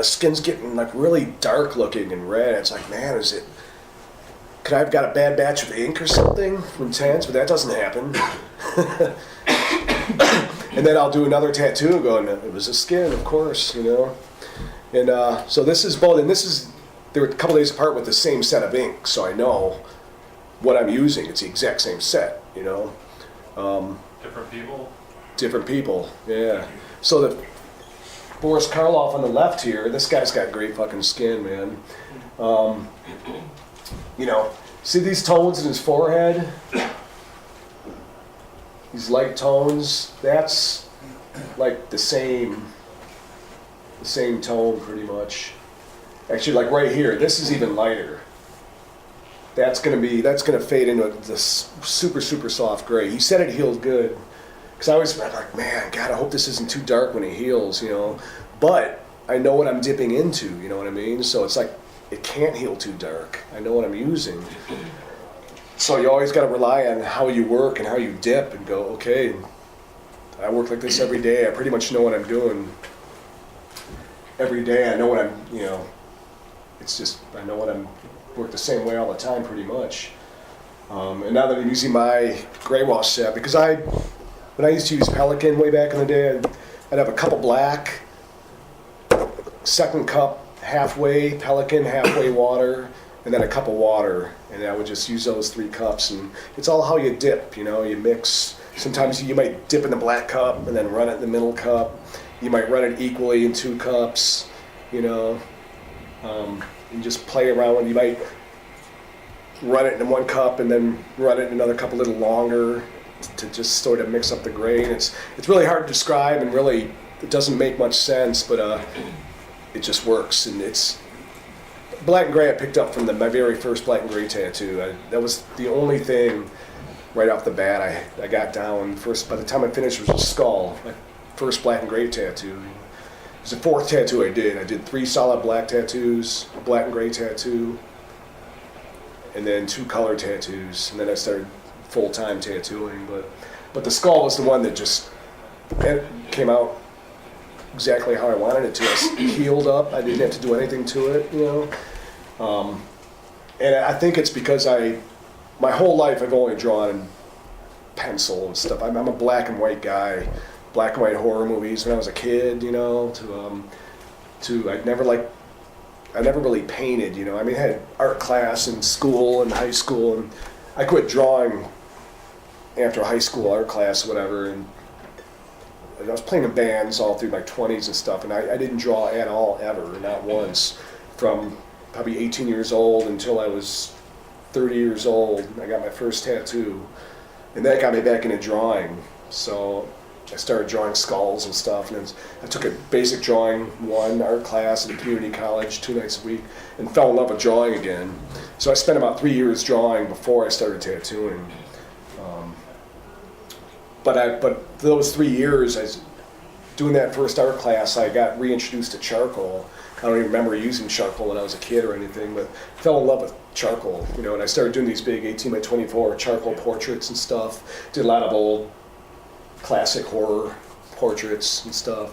skin's getting like really dark looking and red. It's like, man, could I have got a bad batch of ink or something from intense? But that doesn't happen. And then I'll do another tattoo and go, no, it was the skin, of course, you know. And so this is both, and they were a couple days apart with the same set of ink, so I know what I'm using. It's the exact same set, you know. Different people? Different people, yeah. So the Boris Karloff on the left here, this guy's got great fucking skin, man. You know, see these tones in his forehead? These light tones, that's like the same tone pretty much. Actually, like right here, this is even lighter. That's gonna fade into this super, super soft gray. He said it healed good. Because I always like, man, God, I hope this isn't too dark when it heals, you know. But I know what I'm dipping into, you know what I mean? So it's like, it can't heal too dark. I know what I'm using. So you always gotta rely on how you work and how you dip and go, okay, I work like this every day. I pretty much know what I'm doing every day. I know what I'm, you know, it's just, I know what I'm, work the same way all the time pretty much. And now that I'm using my gray wash set, because when I used to use Pelican way back in the day, I'd have a cup of black, second cup halfway Pelican, halfway water, and then a cup of water. And I would just use those 3 cups. And it's all how you dip, you know, you mix. Sometimes you might dip in the black cup and then run it in the middle cup. You might run it equally in 2 cups, you know. And just play around when you might run it in 1 cup and then run it in another cup a little longer to just sort of mix up the grain. It's really hard to describe, and really it doesn't make much sense, but it just works. And it's black and gray I picked up from my very first black and gray tattoo. That was the only thing right off the bat I got down. First, by the time I finished, it was a skull. My first black and gray tattoo. It was the 4th tattoo I did. I did 3 solid black tattoos, a black and gray tattoo, and then 2 color tattoos. And then I started full-time tattooing. But the skull was the one that just came out exactly how I wanted it to. It healed up. I didn't have to do anything to it, you know. And I think it's because my whole life I've only drawn in pencil and stuff. I'm a black and white guy. Black and white horror movies when I was a kid, you know, I never really painted, you know. I mean, I had art class in school and high school, and I quit drawing after high school art class or whatever, and I was playing in bands all through my 20s and stuff, and I didn't draw at all, ever, not once, from probably 18 years old until I was 30 years old. I got my first tattoo, and that got me back into drawing. So I started drawing skulls and stuff, and then I took a basic drawing 1 art class at a community college 2 nights a week, and fell in love with drawing again. So I spent about 3 years drawing before I started tattooing. But those 3 years, doing that first art class, I got reintroduced to charcoal. I don't even remember using charcoal when I was a kid or anything, but fell in love with charcoal, you know. And I started doing these big 18 by 24 charcoal portraits and stuff. Did a lot of old classic horror portraits and stuff.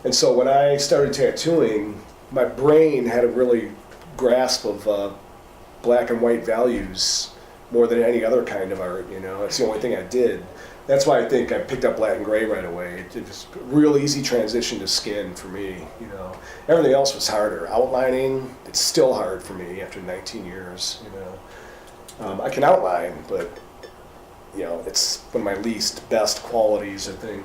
And so when I started tattooing, my brain had a really grasp of black and white values more than any other kind of art, you know. That's the only thing I did. That's why I think I picked up black and gray right away. It was a real easy transition to skin for me, you know. Everything else was harder. Outlining, it's still hard for me after 19 years, you know. I can outline, but you know, it's one of my least best qualities, I think.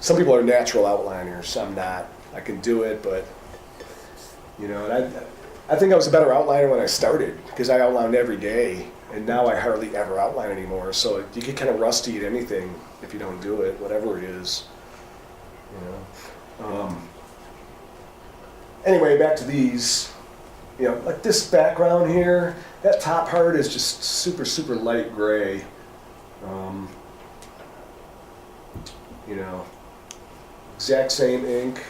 Some people are natural outliners, I'm not. I can do it, but, you know, and I think I was a better outliner when I started, because I outlined every day, and now I hardly ever outline anymore, so you get kind of rusty at anything if you don't do it, whatever it is, you know. Anyway, back to these, you know, like this background here, That top part is just super, super light gray. Um, you know, exact same ink.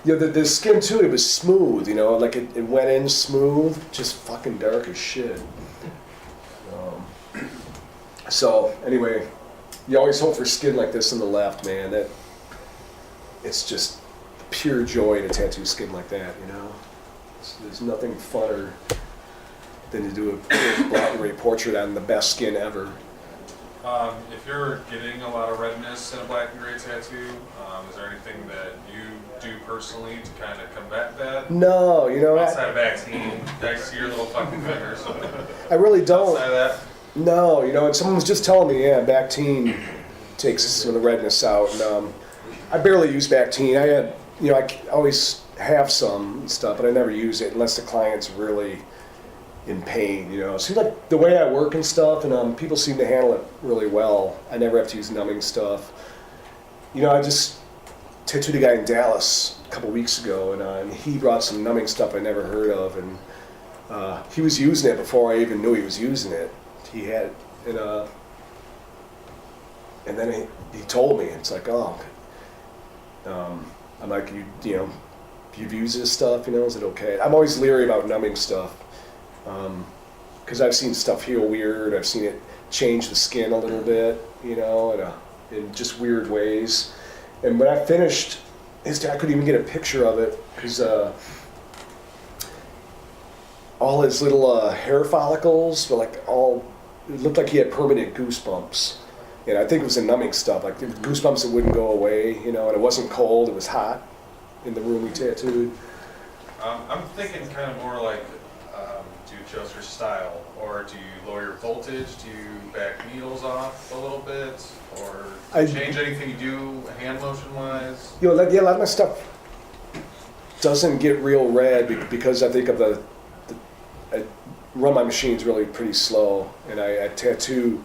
You know, the skin too, it was smooth, you know, like it went in smooth, just fucking dark as shit. So, anyway, you always hope for skin like this on the left, man. That it's just pure joy to tattoo skin like that, you know? There's nothing funner than to do a black and gray portrait on the best skin ever. If you're getting a lot of redness in a black and gray tattoo, is there anything that you do personally to kind of combat that? No, you know, Outside of vaccine, I see your little fucking fingers. I really don't. Outside of that, No, you know, and someone was just telling me, yeah, Bactine takes some of the redness out. And I barely use Bactine. I had, you know, I always have some stuff, but I never use it unless the client's really in pain, you know. It seems like the way I work and stuff, and people seem to handle it really well. I never have to use numbing stuff. You know, I just tattooed a guy in Dallas a couple weeks ago, and he brought some numbing stuff I never heard of, and he was using it before I even knew he was using it. He had, and then he told me, it's like, oh, I'm like, you know, you've used this stuff, you know, is it okay? I'm always leery about numbing stuff, because I've seen stuff heal weird, I've seen it change the skin a little bit, you know, in just weird ways. And when I finished, I couldn't even get a picture of it, because all his little hair follicles were like it looked like he had permanent goosebumps. And I think it was the numbing stuff, like the goosebumps that wouldn't go away, you know, and it wasn't cold, it was hot in the room we tattooed. I'm thinking kind of more like, do you adjust your style, or do you lower your voltage, do you back needles off a little bit, or change anything you do hand motion wise? You know, yeah, a lot of my stuff doesn't get real red because I think of I run my machines really pretty slow, and I tattoo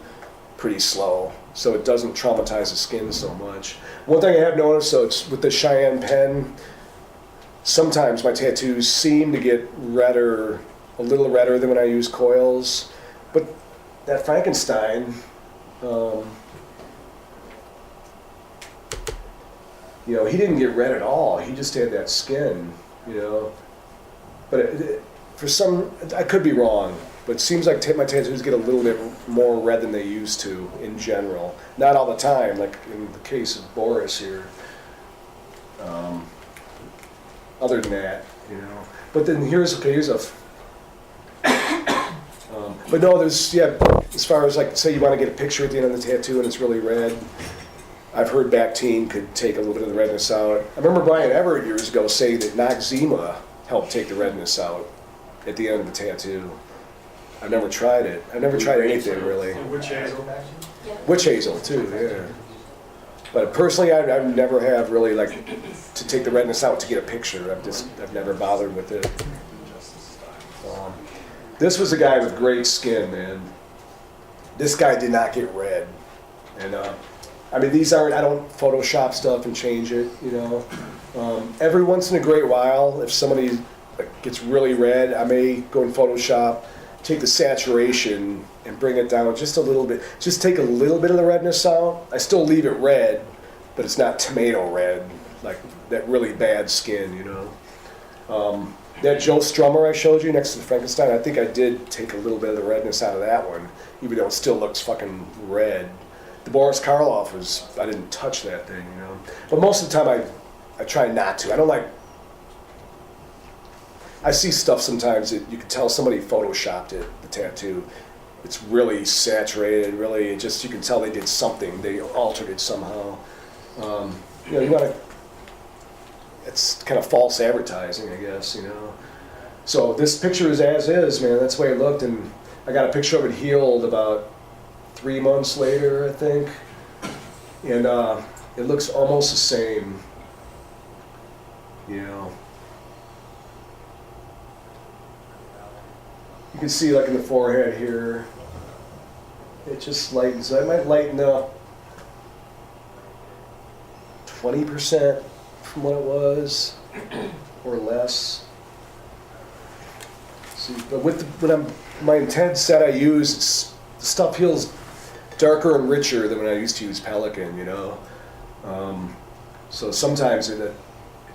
pretty slow, so it doesn't traumatize the skin so much. One thing I have noticed, so it's with the Cheyenne pen, sometimes my tattoos seem to get redder, a little redder than when I use coils, but that Frankenstein, you know, he didn't get red at all. He just had that skin, you know. But for some, I could be wrong, but it seems like my tattoos get a little bit more red than they used to in general. Not all the time, like in the case of Boris here. Other than that, you know. But then here's a. But no, there's, yeah, as far as like, say you want to get a picture at the end of the tattoo and it's really red, I've heard Bactine could take a little bit of the redness out. I remember Brian Everett years ago saying that Noxzema helped take the redness out at the end of the tattoo. I've never tried it. I've never tried anything really. Witch hazel. Witch hazel too, yeah. But personally, I've never have really like to take the redness out to get a picture. I've never bothered with it. This was a guy with great skin, man. This guy did not get red, and I mean, these aren't. I don't Photoshop stuff and change it, you know. Every once in a great while, if somebody gets really red, I may go in Photoshop, take the saturation and bring it down just a little bit. Just take a little bit of the redness out. I still leave it red, but it's not tomato red, like that really bad skin, you know. That Joe Strummer I showed you next to the Frankenstein, I think I did take a little bit of the redness out of that one, even though it still looks fucking red. The Boris Karloff I didn't touch that thing, you know. But most of the time I try not to. I don't like, I see stuff sometimes that you can tell somebody photoshopped it, the tattoo. It's really saturated, really, just, you can tell they did something, they altered it somehow. You know, you want to, it's kind of false advertising, I guess, you know. So this picture is as is, man, that's the way it looked, and I got a picture of it healed about 3 months later, I think, and it looks almost the same, you know. You can see like in the forehead here, it just lightens. I might lighten up 20% from what it was, or less. see, but my intense set I use, stuff feels darker and richer than when I used to use Pelican, you know. So sometimes it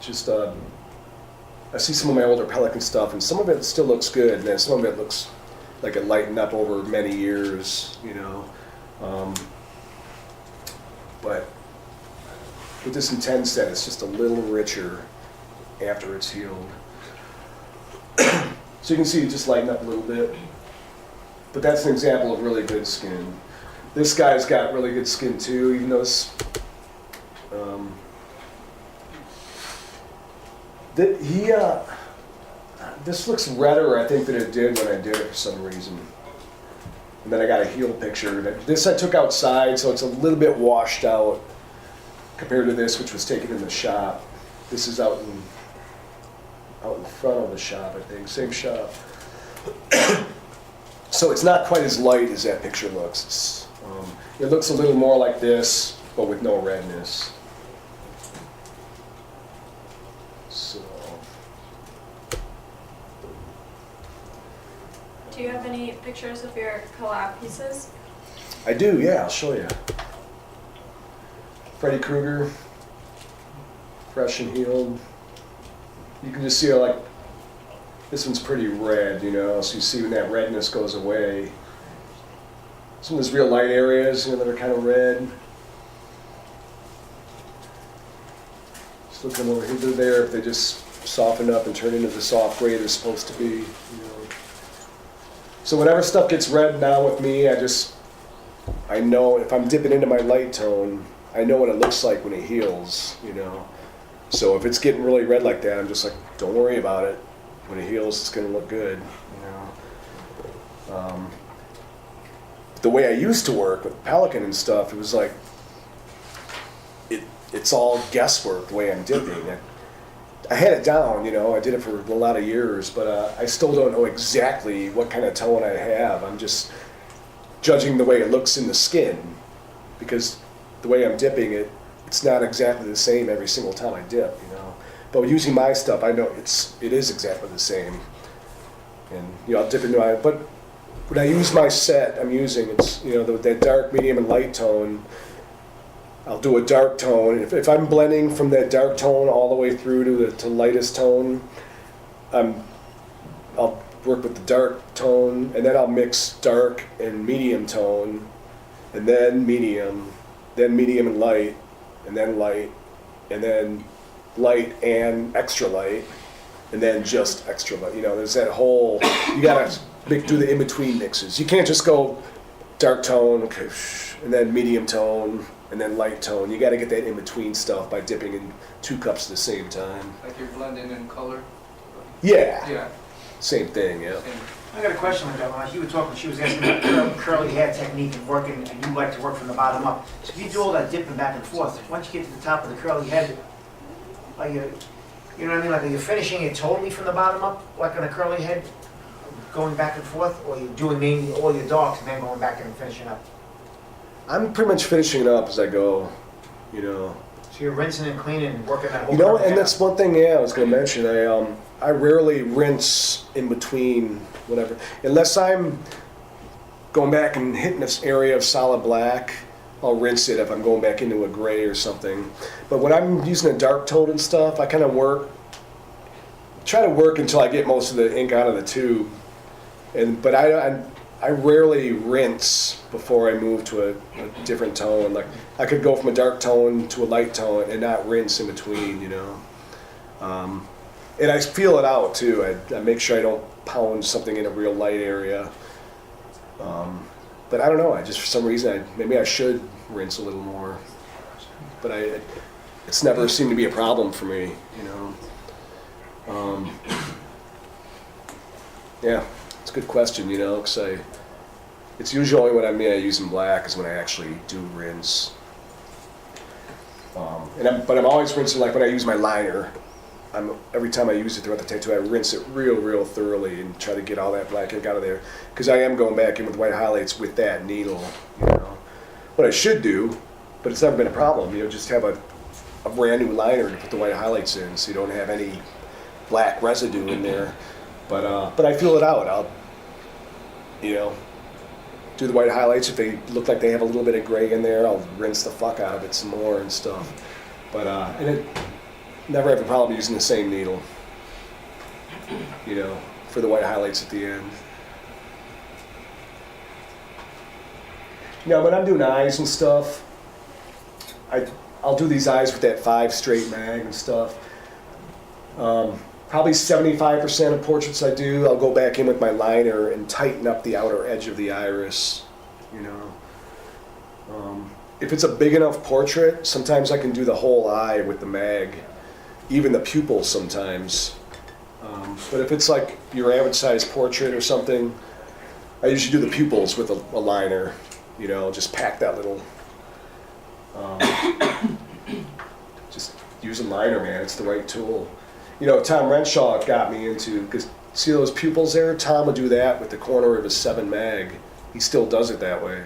just, I see some of my older Pelican stuff, and some of it still looks good, and then some of it looks like it lightened up over many years, you know. But with this intense set, it's just a little richer after it's healed. So you can see it just lighten up a little bit. But that's an example of really good skin. This guy's got really good skin too, even though it's, this looks redder, I think, than it did when I did it for some reason. And then I got a heel picture. This I took outside, so it's a little bit washed out compared to this, which was taken in the shop. This is out in front of the shop, I think, same shop. So it's not quite as light as that picture looks. It looks a little more like this, but with no redness. So. Do you have any pictures of your collab pieces? I do, yeah, I'll show you. Freddy Krueger, fresh and healed. You can just see how, like, this one's pretty red, you know, so you see when that redness goes away. Some of those real light areas, you know, that are kind of red. Just looking over here, they're there if they just soften up and turn into the soft gray they're supposed to be, you know. So whenever stuff gets red now with me, I know if I'm dipping into my light tone, I know what it looks like when it heals, you know. So if it's getting really red like that, I'm just like, don't worry about it. When it heals, it's going to look good, you know. The way I used to work with Pelican and stuff, it was like, it's all guesswork the way I'm dipping. I had it down, you know, I did it for a lot of years, but I still don't know exactly what kind of tone I have. I'm just judging the way it looks in the skin, because the way I'm dipping it, it's not exactly the same every single time I dip, you know. But using my stuff, I know it is exactly the same. And, you know, I'll dip into my, but when I use my set, I'm using, it's, you know, that dark, medium, and light tone. I'll do a dark tone. If I'm blending from that dark tone all the way through to the lightest tone, I'll work with the dark tone, and then I'll mix dark and medium tone, and then medium and light, and then light, and then light and extra light, and then just extra light. You know, there's that whole, you gotta do the in-between mixes. You can't just go dark tone, okay, and then medium tone, and then light tone. You gotta get that in-between stuff by dipping in 2 cups at the same time. Like you're blending in color? Yeah, Yeah. same thing, yeah. Same. I got a question like that. When you were talking, she was asking about curly hair technique and working, and you like to work from the bottom up. So if you do all that dipping back and forth, once you get to the top of the curly head, are you know what I mean? Like, are you finishing it totally from the bottom up, like on a curly head, going back and forth, or are you doing mainly all your darks and then going back and finishing up? I'm pretty much finishing it up as I go, you know. So you're rinsing and cleaning and working that whole. You know, curly and head that's up. one thing, yeah, I was gonna mention. I rarely rinse in between whatever, unless I'm going back and hitting this area of solid black. I'll rinse it if I'm going back into a gray or something. But when I'm using a dark tone and stuff, I kind of try to work until I get most of the ink out of the tube. But I rarely rinse before I move to a different tone. Like, I could go from a dark tone to a light tone and not rinse in between, you know. And I feel it out too. I make sure I don't pound something in a real light area. But I don't know, I just, for some reason, maybe I should rinse a little more. But it's never seemed to be a problem for me, you know. Yeah, it's a good question, you know, because it's usually when I'm using black is when I actually do rinse. But I'm always rinsing, like when I use my liner, every time I use it throughout the tattoo, I rinse it real thoroughly and try to get all that black ink out of there. Because I am going back in with white highlights with that needle, you know. What I should do, but it's never been a problem, you know, just have a brand new liner to put the white highlights in so you don't have any black residue in there. But I feel it out. I'll, do the white highlights. If they look like they have a little bit of gray in there, I'll rinse the fuck out of it some more and stuff. But, and it, never have a problem using the same needle, for the white highlights at the end. When I'm doing eyes and stuff, I'll do these eyes with that 5 straight mag and stuff. Probably 75% of portraits I do, I'll go back in with my liner and tighten up the outer edge of the iris, If it's a big enough portrait, sometimes I can do the whole eye with the mag, even the pupils sometimes. But if it's like your average size portrait or something, I usually do the pupils with a liner, just pack that little, just use a liner, man, it's the right tool. Tom Renshaw got me into, because see those pupils there? Tom would do that with the corner of his 7 mag. He still does it that way.